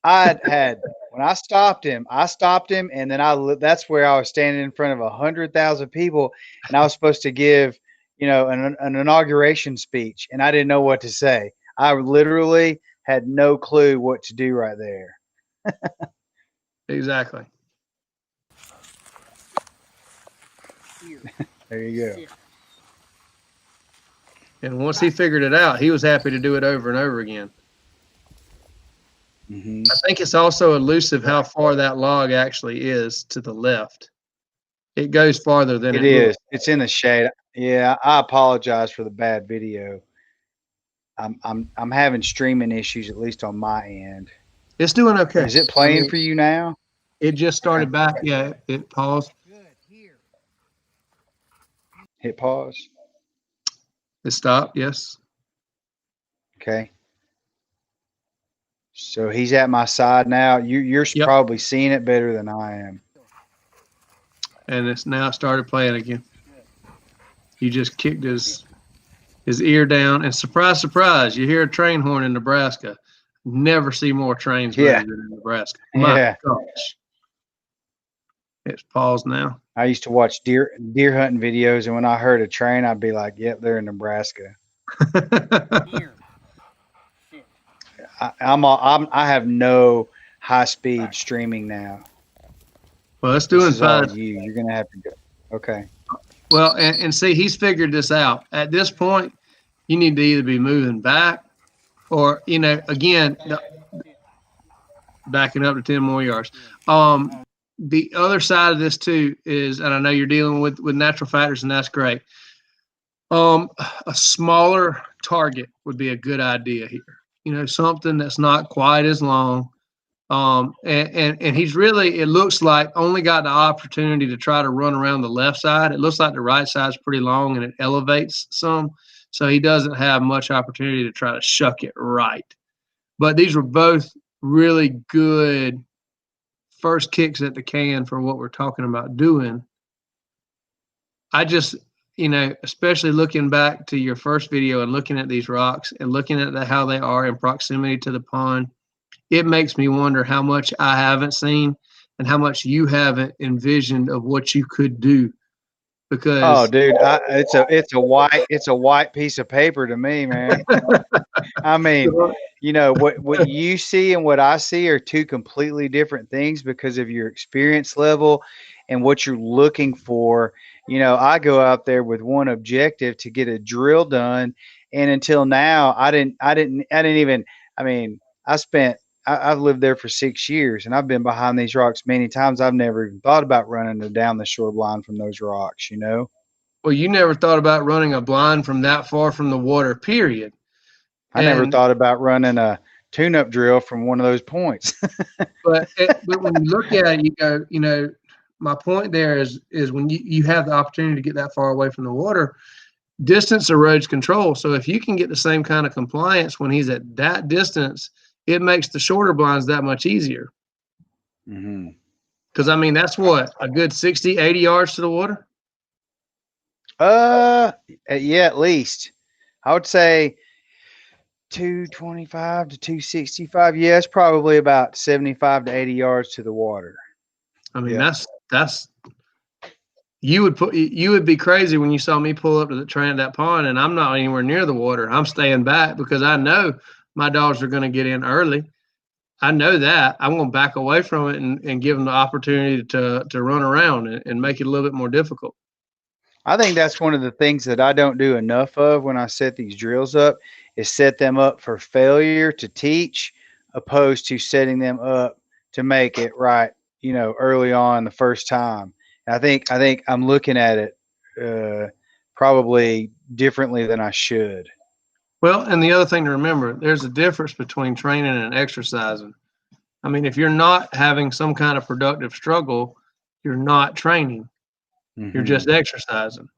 When I stopped him, and then that's where I was standing in front of 100,000 people, and I was supposed to give, an inauguration speech, and I didn't know what to say. I literally had no clue what to do right there. Exactly. Here. There you go. Sit. And once he figured it out, he was happy to do it over and over again. Hmm. I think it's also elusive how far that log actually is to the left. It goes farther than It it looks. is. It's in the shade. Yeah, I apologize for the bad video. I'm having streaming issues, at least on my end. It's doing okay. Is it I playing mean, for you now? it just started back. Yeah, it paused. Good. Here. Hit pause. It stopped. Yes. Okay. So he's at my side now. You're Yep. probably seeing it better than I am. And it's now started playing again. He just kicked his ear down, and surprise, surprise, you hear a train horn in Nebraska. Never see more trains Yeah. moving in Nebraska. My Yeah. gosh. It's paused now. I used to watch deer hunting videos, and when I heard a train, I'd be like, "Yep, they're in Nebraska." Here. Sit. I have no high speed streaming now. Well, it's This doing is all fine. you. You're gonna have to go. Okay. Well, and see, he's figured this out. At this point, you need to either be moving back or, again, backing up to 10 more yards. The other side of this too is, and I know you're dealing with natural factors, and that's great. A smaller target would be a good idea here. Something that's not quite as long. And he's really, it looks like, only got the opportunity to try to run around the left side. It looks like the right side's pretty long and it elevates some. So he doesn't have much opportunity to try to shuck it right. But these were both really good first kicks at the can for what we're talking about doing. I just, especially looking back to your first video and looking at these rocks and looking at how they are in proximity to the pond, it makes me wonder how much I haven't seen and how much you haven't envisioned of what you could do. Because Oh, dude, it's a white piece of paper to me, man. I mean, what you see and what I see are two completely different things because of your experience level and what you're looking for. I go out there with one objective to get a drill done, and until now, I didn't even. I mean, I've lived there for 6 years, and I've been behind these rocks many times. I've never even thought about running down the shoreline from those rocks. well, you never thought about running a blind from that far from the water, period. I never And thought about running a tune-up drill from one of those points. but when you look at it, you go, my point there is when you have the opportunity to get that far away from the water, distance erodes control. So if you can get the same kind of compliance when he's at that distance, it makes the shorter blinds that much easier. Mm-hmm. Because, that's what, a good 60, 80 yards to the water? Yeah, at least. I would say 225 to 265. Yeah, it's probably about 75 to 80 yards to the water. Yeah. That's you would be crazy when you saw me pull up to the train at that pond, and I'm not anywhere near the water. I'm staying back because I know my dogs are going to get in early. I know that. I'm going to back away from it and give them the opportunity to run around and make it a little bit more difficult. I think that's one of the things that I don't do enough of when I set these drills up is set them up for failure to teach opposed to setting them up to make it right, early on the first time. And I think I'm looking at it probably differently than I should. Well, and the other thing to remember, there's a difference between training and exercising. If you're not having some kind of productive struggle, you're not training. Mm-hmm. You're just exercising.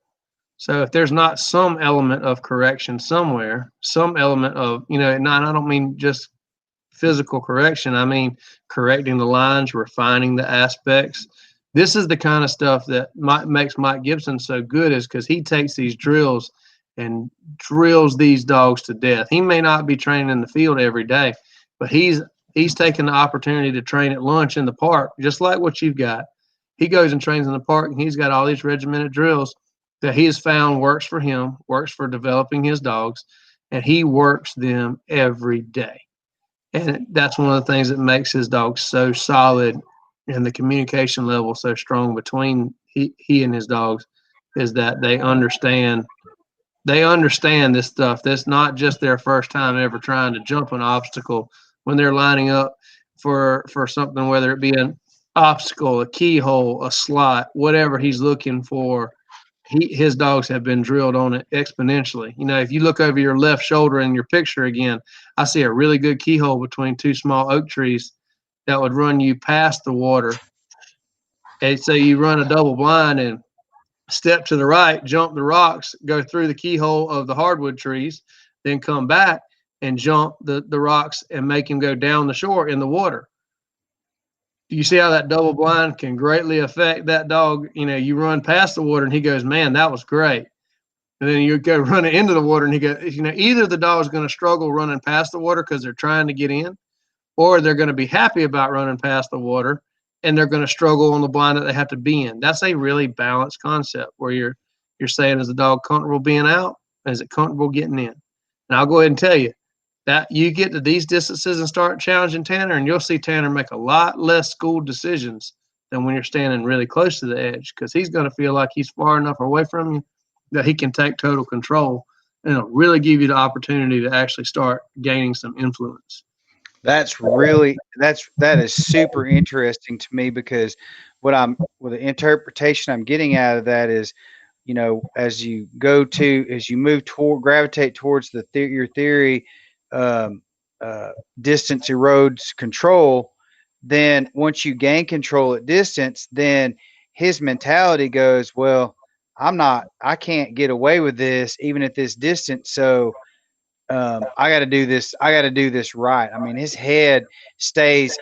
So if there's not some element of correction somewhere, some element of, and I don't mean just physical correction, I mean correcting the lines, refining the aspects. This is the kind of stuff that makes Mike Gibson so good, is because he takes these drills and drills these dogs to death. He may not be training in the field every day, but he's taking the opportunity to train at lunch in the park, just like what you've got. He goes and trains in the park, and he's got all these regimented drills that he has found works for him, works for developing his dogs, and he works them every day. And that's one of the things that makes his dogs so solid, and the communication level so strong between he and his dogs, is that they understand this stuff. That's not just their first time ever trying to jump an obstacle. When they're lining up for something, whether it be an obstacle, a keyhole, a slot, whatever he's looking for, his dogs have been drilled on it exponentially. You know, if you look over your left shoulder in your picture again, I see a really good keyhole between two small oak trees that would run you past the water. And so you run a double blind and step to the right, jump the rocks, go through the keyhole of the hardwood trees, then come back and jump the rocks and make him go down the shore in the water. Do you see how that double blind can greatly affect that dog? You know, you run past the water and he goes, man, that was great. And then you go running into the water and he goes, you know, either the dog's going to struggle running past the water because they're trying to get in, or they're going to be happy about running past the water and they're going to struggle on the blind that they have to be in. That's a really balanced concept where you're saying, is the dog comfortable being out? Is it comfortable getting in? And I'll go ahead and tell you that you get to these distances and start challenging Tanner, and you'll see Tanner make a lot less schooled decisions than when you're standing really close to the edge, because he's going to feel like he's far enough away from you that he can take total control, and it'll really give you the opportunity to actually start gaining some influence. That is super interesting to me, because the interpretation I'm getting out of that is, you know, as you move gravitate towards your theory, distance erodes control. Then once you gain control at distance, then his mentality goes, well, I can't get away with this even at this distance. So I got to do this. I got to do this right. I mean, his head stays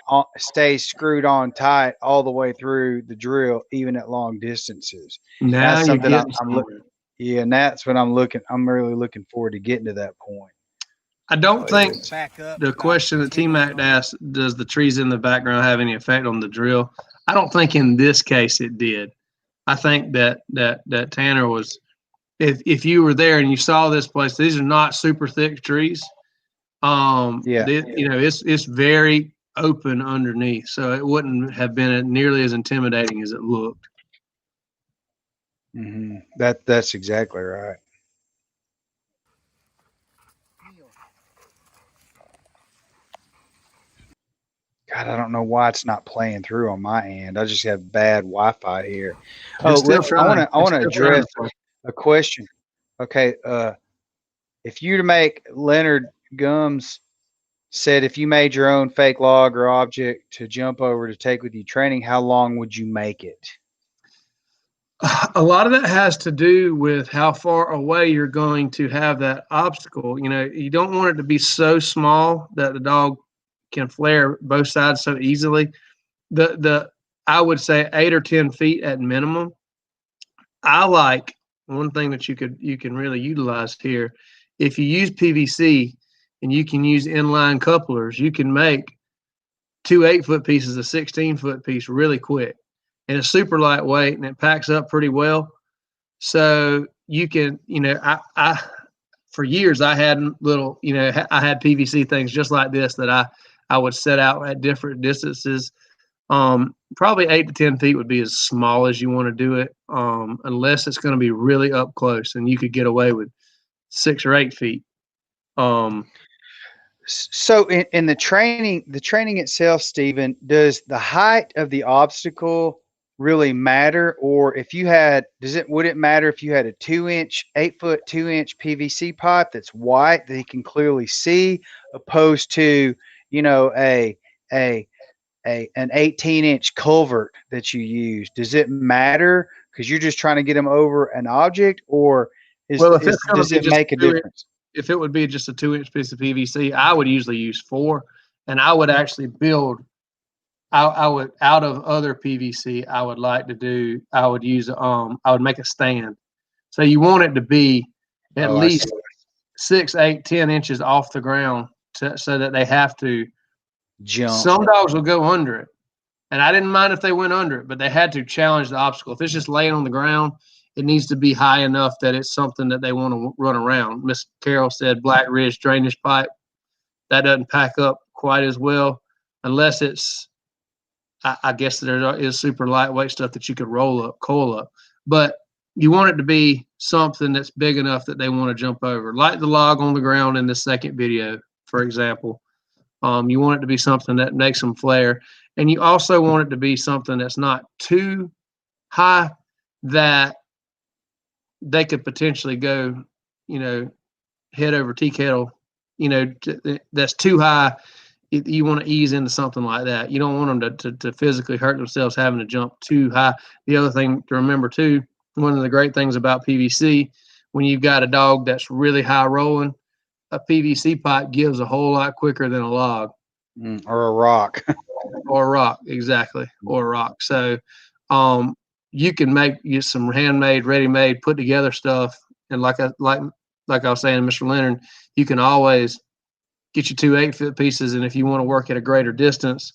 screwed on tight all the way through the drill, even at long distances. Now That's you're something getting I'm looking. Yeah, and that's what I'm really looking forward to getting to that point. I don't think Back up. the question that T-Mac asked, does the trees in the background have any effect on the drill? I don't think in this case it did. I think that Tanner was, if you were there and you saw this place, these are not super thick trees. You know, it's very open underneath, so it wouldn't have been nearly as intimidating as it looked. Mm-hmm. That's exactly right. God, I don't know why it's not playing through on my end. I just have bad Wi-Fi here. I want to address a question. Okay, if you to make Leonard Gums said, if you made your own fake log or object to jump over to take with you training, how long would you make it? A lot of that has to do with how far away you're going to have that obstacle. You know, you don't want it to be so small that the dog can flare both sides so easily. I would say 8 or 10 feet at minimum. I like one thing that you can really utilize here. If you use PVC and you can use inline couplers, you can make 2 8-foot pieces a 16-foot piece really quick. And it's super lightweight and it packs up pretty well. So you can, you know, I for years I had little, you know, I had PVC things just like this that I would set out at different distances. Probably 8 to 10 feet would be as small as you want to do it, unless it's going to be really up close, and you could get away with 6 or 8 feet. So in the training itself, Stephen, does the height of the obstacle really matter? Or if you had, would it matter if you had a 8-foot 2-inch PVC pipe that's white that he can clearly see, opposed to, you know, an 18-inch culvert that you use? Does it matter because you're just trying to get him over an object, or does it make a difference? If it would be just a 2-inch piece of PVC, I would usually use 4. And I would actually build. I would, out of other PVC, I would like to do. I would use I would make a stand. So you want it to be at Oh, I see. least 6, 8, 10 inches off the ground, so that they have to. Jump. Some dogs will go under it, and I didn't mind if they went under it, but they had to challenge the obstacle. If it's just laying on the ground, it needs to be high enough that it's something that they want to run around. Miss Carroll said Black Ridge drainage pipe. That doesn't pack up quite as well, unless it's, I guess there is super lightweight stuff that you could roll up, coil up. But you want it to be something that's big enough that they want to jump over, like the log on the ground in the second video, for example. You want it to be something that makes them flare. And you also want it to be something that's not too high that they could potentially go, head over tea kettle, that's too high. You want to ease into something like that. You don't want them to physically hurt themselves having to jump too high. The other thing to remember too, one of the great things about PVC, when you've got a dog that's really high rolling, a PVC pipe gives a whole lot quicker than a log. Or a rock. Or a rock, exactly. Or a rock. So you can use some handmade, ready-made, put together stuff. And like I was saying, Mr. Leonard, you can always get you 2 8-foot pieces, and if you want to work at a greater distance,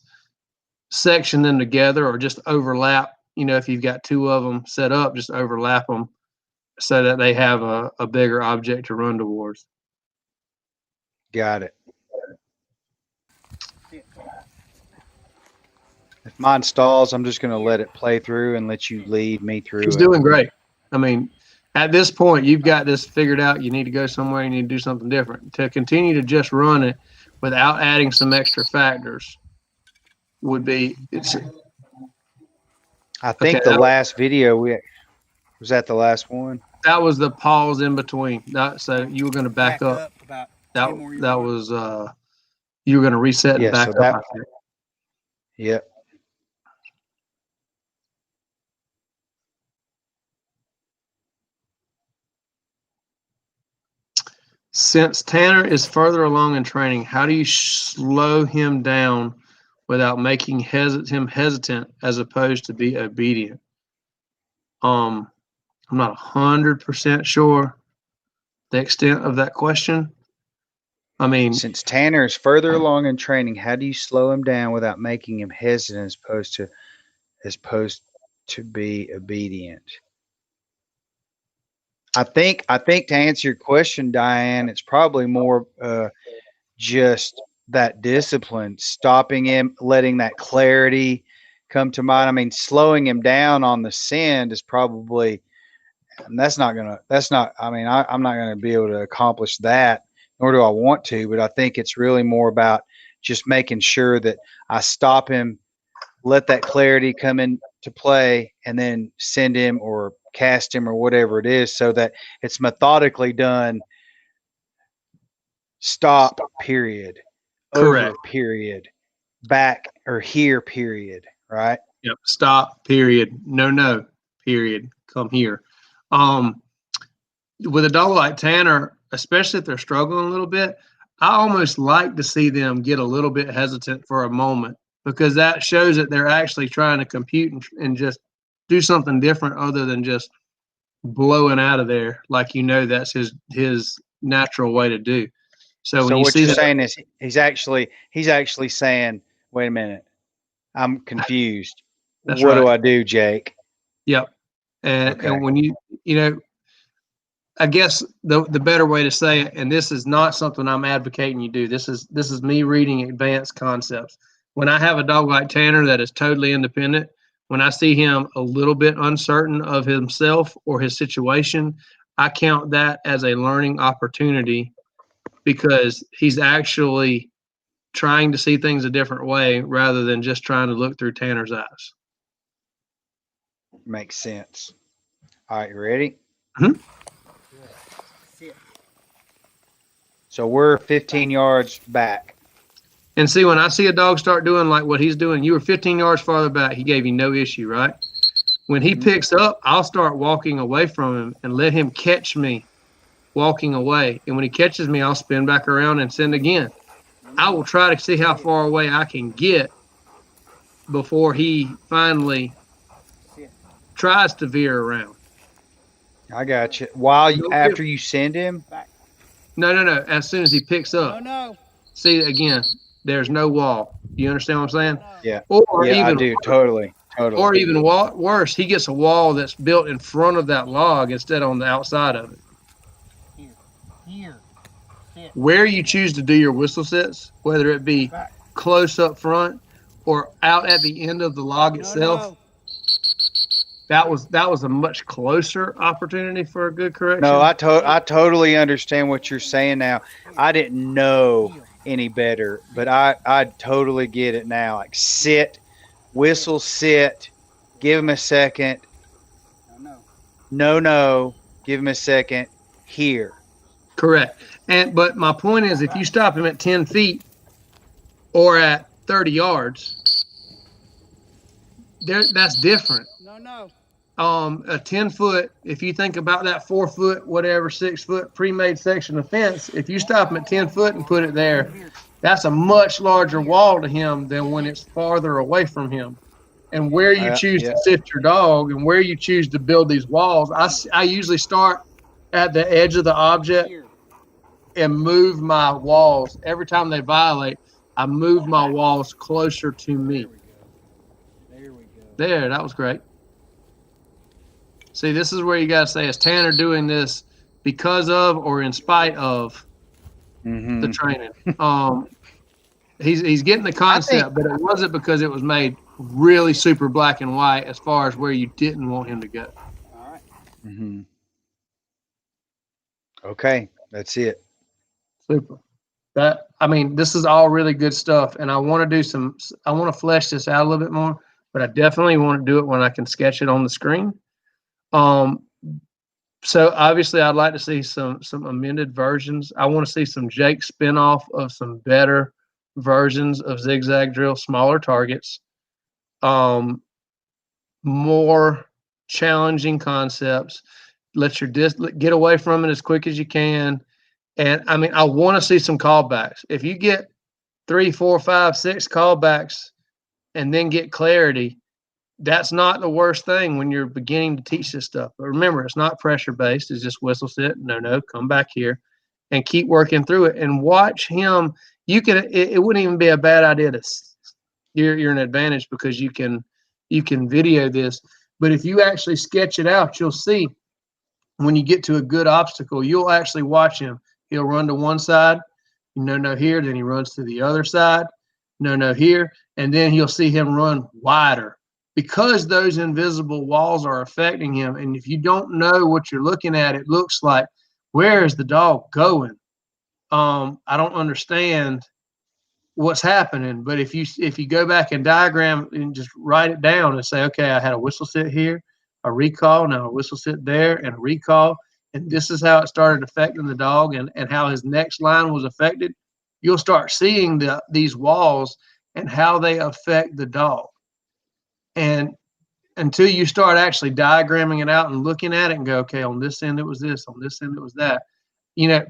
section them together or just overlap. If you've got 2 of them set up, just overlap them so that they have a bigger object to run towards. Got it. If mine stalls, I'm just going to let it play through and let you lead me through. He's doing great. I mean, at this point, you've got this figured out. You need to go somewhere. You need to do something different. To continue to just run it without adding some extra factors would be. I think the last video was that the last one. That was the pause in between. So you were going to back up. About That was you were going to reset and back up. Yep. Since Tanner is further along in training, how do you slow him down without making him hesitant as opposed to be obedient? I'm not 100% sure the extent of that question. I mean, since Tanner is further along in training, how do you slow him down without making him hesitant as opposed to be obedient? I think to answer your question, Diane, it's probably more just that discipline, stopping him, letting that clarity come to mind. I mean, slowing him down on the send is probably, and I'm not going to be able to accomplish that, nor do I want to, but I think it's really more about just making sure that I stop him, let that clarity come into play, and then send him or cast him or whatever it is, so that it's methodically done. Stop, period. Correct. Over, period. Back or here, period. Right? Yep. Stop, period. No, period. Come here. With a dog like Tanner, especially if they're struggling a little bit, I almost like to see them get a little bit hesitant for a moment, because that shows that they're actually trying to compute and just do something different other than just blowing out of there like that's his natural way to do. So when what you're saying is he's actually saying, wait a minute, I'm confused. What do I do, Jake? Yep. And when I guess the better way to say it, and this is not something I'm advocating you do. This is me reading advanced concepts. When I have a dog like Tanner that is totally independent, when I see him a little bit uncertain of himself or his situation, I count that as a learning opportunity, because he's actually trying to see things a different way rather than just trying to look through Tanner's eyes. Makes sense. All right, you ready? Mm-hmm. So we're 15 yards back. And see, when I see a dog start doing like what he's doing, you were 15 yards farther back. He gave you no issue, right? When he picks up, I'll start walking away from him and let him catch me walking away. And when he catches me, I'll spin back around and send again. I will try to see how far away I can get before he finally Sit. tries to veer around. I got you. While Don't after get- you send him, Back. No, no, no. As soon as he picks No, up, no. see again. There's no wall. You understand what I'm saying? No. yeah, Or yeah, I even do totally, totally. Or even worse, he gets a wall that's built in front of that log instead on the outside of it. Here. Here. Sit. Where you choose to do your whistle sits, whether it be Back. close up front or out at the end of the log No, itself, no. that was a much closer opportunity for a good correction. No, I totally understand what you're saying now. I didn't know any better, but I totally get it now. Like sit, whistle, sit, give him a second. No, no. No, give him a second. Here. Correct. But my point is, if you stop him at 10 feet or at 30 yards, that's different. No, no. A 10-foot, if you think about that 4-foot, whatever, 6-foot pre-made section of fence, if you stop him at 10 foot and put it there, that's a much larger wall to him than when it's farther away from him. And where you choose Yeah. to sit your dog and where you choose to build these walls, I usually start at the edge of the object Here. and move my walls. Every time they violate, I move my walls closer to me. There we go. There, that was great. See, this is where you got to say, is Tanner doing this because of or in spite of the training? He's getting the concept, but it wasn't because it was made really super black and white as far as where you didn't want him to go. All right. Mm-hmm. Okay, that's it. Super. This is all really good stuff, and I want to flesh this out a little bit more, but I definitely want to do it when I can sketch it on the screen. So obviously I'd like to see some amended versions. I want to see some Jake spinoff of some better versions of zigzag drill, smaller targets, more challenging concepts. Let your get away from it as quick as you can. And I want to see some callbacks. If you get 3, 4, 5, 6 callbacks and then get clarity, that's not the worst thing when you're beginning to teach this stuff. But remember, it's not pressure based. It's just whistle sit. No, come back here and keep working through it and watch him. It wouldn't even be a bad idea to, you're an advantage because you can video this. But if you actually sketch it out, you'll see when you get to a good obstacle, you'll actually watch him. He'll run to one side, no here, then he runs to the other side, no here, and then you'll see him run wider because those invisible walls are affecting him. And if you don't know what you're looking at, it looks like, where is the dog going? I don't understand what's happening. But if you go back and diagram and just write it down and say, okay, I had a whistle sit here, a recall, now a whistle sit there, and a recall, and this is how it started affecting the dog and how his next line was affected, you'll start seeing these walls and how they affect the dog. And until you start actually diagramming it out and looking at it and go, okay, on this end it was this, on this end it was that.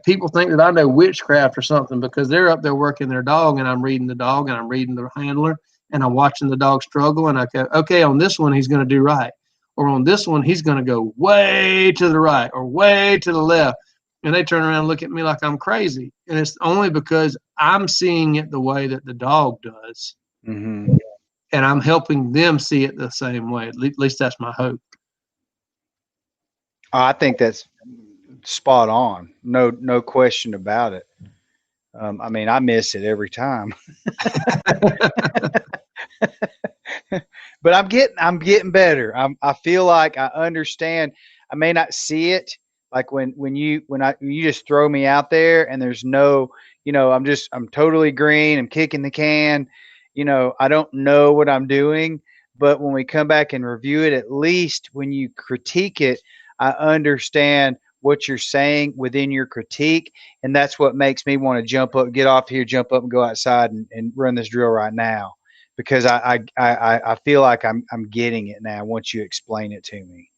People think that I know witchcraft or something because they're up there working their dog and I'm reading the dog and I'm reading the handler and I'm watching the dog struggle and I go, okay, on this one he's going to do right. Or on this one he's going to go way to the right or way to the left. And they turn around and look at me like I'm crazy. And it's only because I'm seeing it the way that the dog does. Mm-hmm. And I'm helping them see it the same way. At least that's my hope. I think that's spot on. No question about it. I miss it every time. But I'm getting better. I feel like I understand. I may not see it like when you just throw me out there and there's no, I'm totally green. I'm kicking the can. I don't know what I'm doing, but when we come back and review it, at least when you critique it, I understand what you're saying within your critique. And that's what makes me want to jump up, get off here, jump up and go outside and run this drill right now. Because I feel like I'm getting it now once you explain it to me.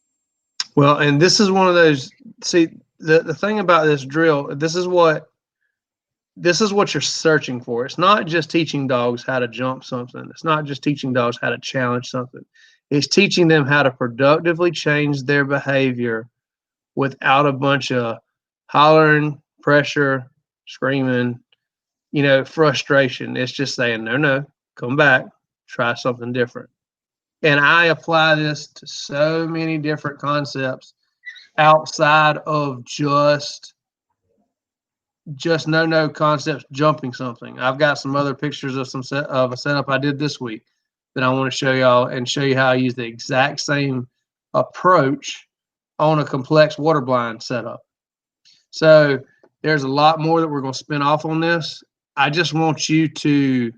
Well, and this is one of those, see, the thing about this drill, this is what this is what you're searching for. It's not just teaching dogs how to jump something. It's not just teaching dogs how to challenge something. It's teaching them how to productively change their behavior without a bunch of hollering, pressure, screaming, frustration. It's just saying, no, come back, try something different. And I apply this to so many different concepts outside of just no concepts jumping something. I've got some other pictures of of a setup I did this week that I want to show y'all and show you how I use the exact same approach on a complex water blind setup. So there's a lot more that we're going to spin off on this. I just want you to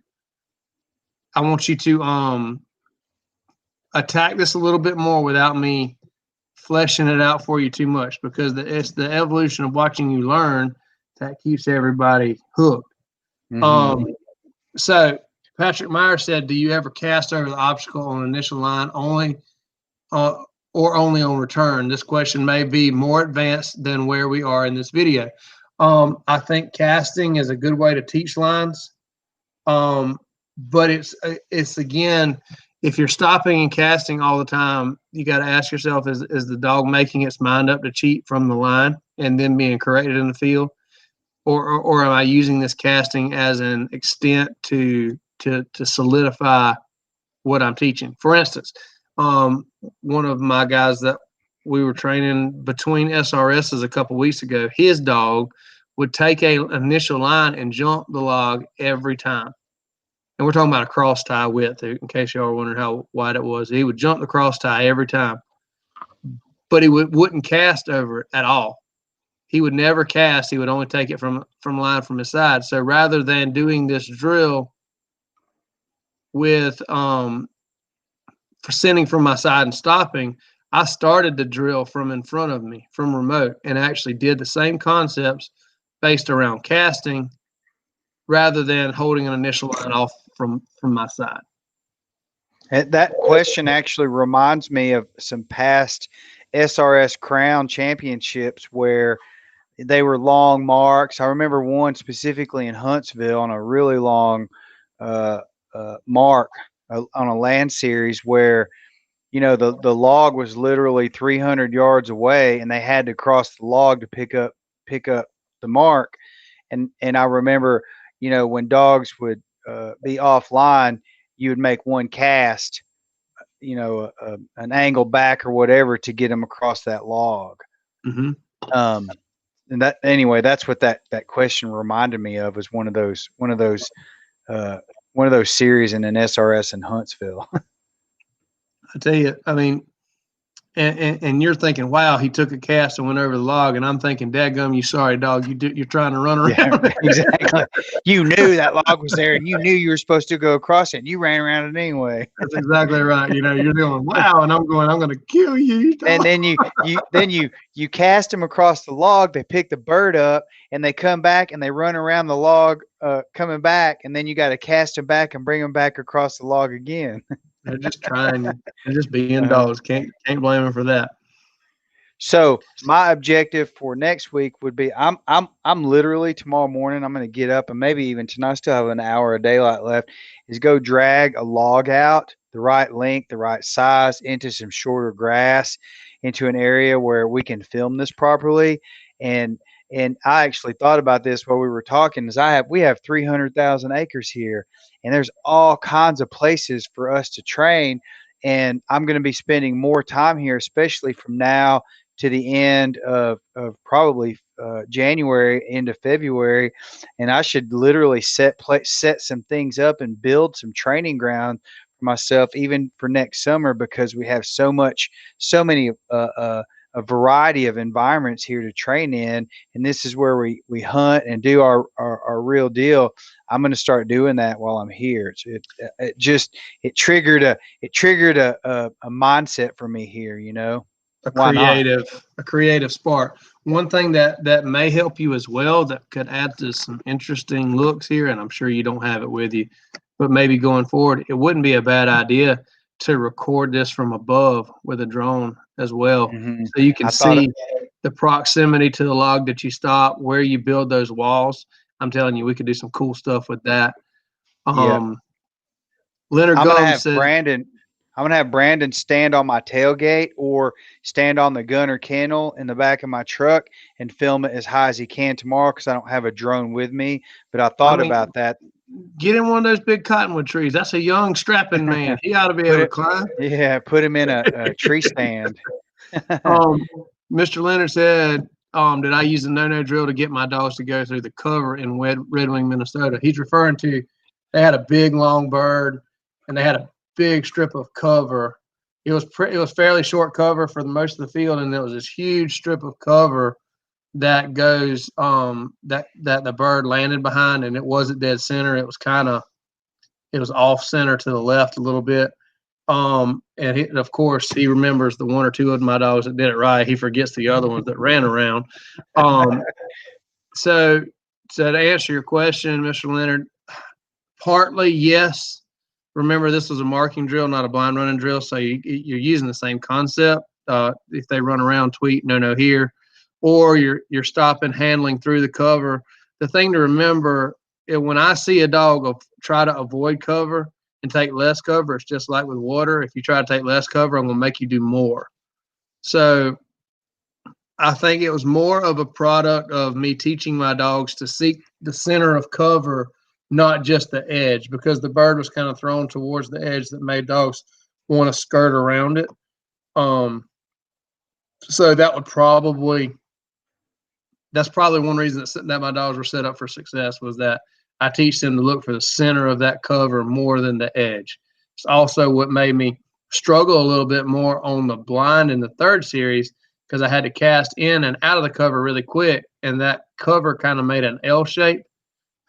attack this a little bit more without me fleshing it out for you too much, because it's the evolution of watching you learn that keeps everybody hooked. So Patrick Meyer said, do you ever cast over the obstacle on initial line only or only on return? This question may be more advanced than where we are in this video. I think casting is a good way to teach lines. But it's again, if you're stopping and casting all the time, you got to ask yourself, is the dog making its mind up to cheat from the line and then being corrected in the field? Or am I using this casting as an extent to solidify what I'm teaching? For instance, one of my guys that we were training between SRSs a couple weeks ago, his dog would take an initial line and jump the log every time. And we're talking about a cross tie width, in case y'all are wondering how wide it was. He would jump the cross tie every time, but he wouldn't cast over it at all. He would never cast. He would only take it from line from his side. So rather than doing this drill with sending from my side and stopping, I started the drill from in front of me, from remote, and actually did the same concepts based around casting rather than holding an initial line off from my side. That question actually reminds me of some past SRS Crown championships where they were long marks. I remember one specifically in Huntsville on a really long mark on a land series where, the log was literally 300 yards away and they had to cross the log to pick up the mark. And I remember, when dogs would be offline, you would make one cast, an angle back or whatever to get them across that log. And that's what that question reminded me of, was one of those series in an SRS in Huntsville. I tell you, I mean, and you're thinking, wow, he took a cast and went over the log, and I'm thinking, dadgum, you sorry dog, you're trying to run around. Yeah, exactly. You knew that log was there, and you knew you were supposed to go across it, and you ran around it anyway. That's exactly right. You're doing wow, and I'm going to kill you. And then you cast them across the log. They pick the bird up, and they come back and they run around the log, coming back, and then you got to cast them back and bring them back across the log again. They're just trying. They're just being dogs. Can't blame them for that. So my objective for next week would be, I'm literally tomorrow morning, I'm going to get up, and maybe even tonight, I still have an hour of daylight left, is go drag a log out the right length, the right size, into some shorter grass, into an area where we can film this properly. And I actually thought about this while we were talking, is we have 300,000 acres here, and there's all kinds of places for us to train. And I'm going to be spending more time here, especially from now to the end of probably January into February. And I should literally set some things up and build some training ground for myself, even for next summer, because we have so many a variety of environments here to train in, and this is where we hunt and do our real deal. I'm going to start doing that while I'm here. It triggered a mindset for me here, a creative spark. One thing that may help you as well, that could add to some interesting looks here, and I'm sure you don't have it with you, but maybe going forward, it wouldn't be a bad idea to record this from above with a drone as well. So you can see the proximity to the log that you stop, where you build those walls. I'm telling you, we could do some cool stuff with that. Yeah. Leonard I'm gonna Gomes have says, Brandon. I'm gonna have Brandon stand on my tailgate or stand on the gunner kennel in the back of my truck and film it as high as he can tomorrow because I don't have a drone with me. But I I thought mean, about that. get in one of those big cottonwood trees. That's a young, strapping man. He ought to be Put able to it, climb. yeah, put him in a tree stand. Um, Mr. Leonard said, did I use the NoNo drill to get my dogs to go through the cover in Red Wing, Minnesota? He's referring to they had a big long bird and they had a big strip of cover. It was fairly short cover for the most of the field, and there was this huge strip of cover that goes that the bird landed behind, and it wasn't dead center. It was off center to the left a little bit. And of course, he remembers the one or two of my dogs that did it right. He forgets the other ones that ran around. So to answer your question, Mr. Leonard, partly yes. Remember, this was a marking drill, not a blind running drill. So you're using the same concept. If they run around, tweet no here, or you're stopping, handling through the cover. The thing to remember is when I see a dog try to avoid cover and take less cover, it's just like with water. If you try to take less cover, I'm going to make you do more. So I think it was more of a product of me teaching my dogs to seek the center of cover, not just the edge, because the bird was kind of thrown towards the edge that made dogs want to skirt around it. So that's probably one reason that my dogs were set up for success, was that I teach them to look for the center of that cover more than the edge. It's also what made me struggle a little bit more on the blind in the third series, because I had to cast in and out of the cover really quick, and that cover kind of made an L shape,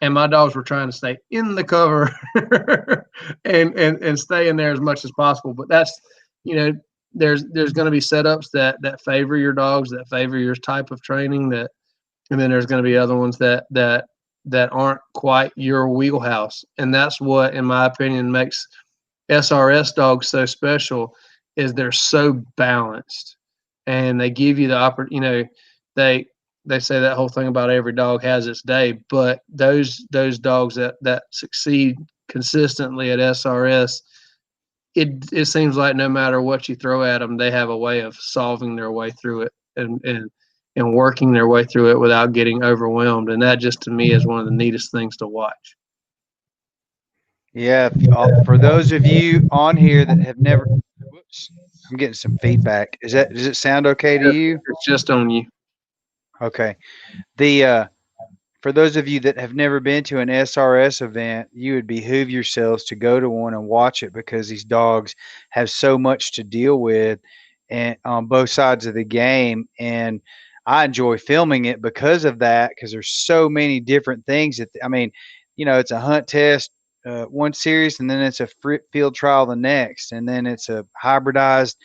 and my dogs were trying to stay in the cover and stay in there as much as possible. But that's, there's going to be setups that favor your dogs, that favor your type of training, and then there's going to be other ones that aren't quite your wheelhouse. And that's what, in my opinion, makes SRS dogs so special, is they're so balanced, and they give you the opportunity. They say that whole thing about every dog has its day, but those dogs that succeed consistently at SRS, it seems like no matter what you throw at them, they have a way of solving their way through it and working their way through it without getting overwhelmed. And that just, to me, is one of the neatest things to watch. Yeah, for those of you on here that have never, whoops, I'm getting some feedback. Does it sound okay to you? It's just on you. Okay. For those of you that have never been to an SRS event, you would behoove yourselves to go to one and watch it, because these dogs have so much to deal with and on both sides of the game. And I enjoy filming it because of that, because there's so many different things it's a hunt test one series, and then it's a field trial the next, and then it's a hybridized,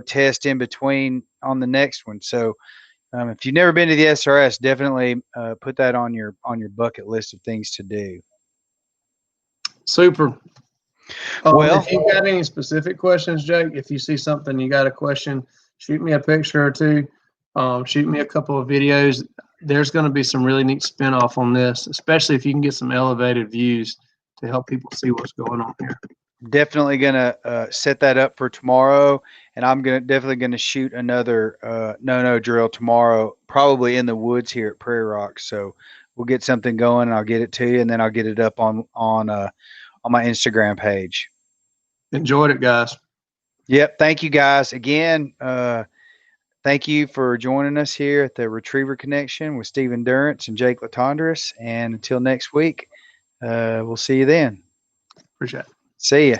test in between on the next one. So if you've never been to the SRS, definitely put that on your bucket list of things to do. Super. Well, if you got any specific questions, Jake, if you see something, you got a question, shoot me a picture or two. Shoot me a couple of videos. There's going to be some really neat spin-off on this, especially if you can get some elevated views to help people see what's going on here. Definitely gonna set that up for tomorrow, and I'm definitely gonna shoot another NoNo drill tomorrow, probably in the woods here at Prairie Rock. So we'll get something going, and I'll get it to you, and then I'll get it up on my Instagram page. Enjoyed it, guys. Yep. Thank you, guys. Again, thank you for joining us here at the Retriever Connection with Stephen Durrence and Jake Latondras. And until next week, we'll see you then. Appreciate it. See ya.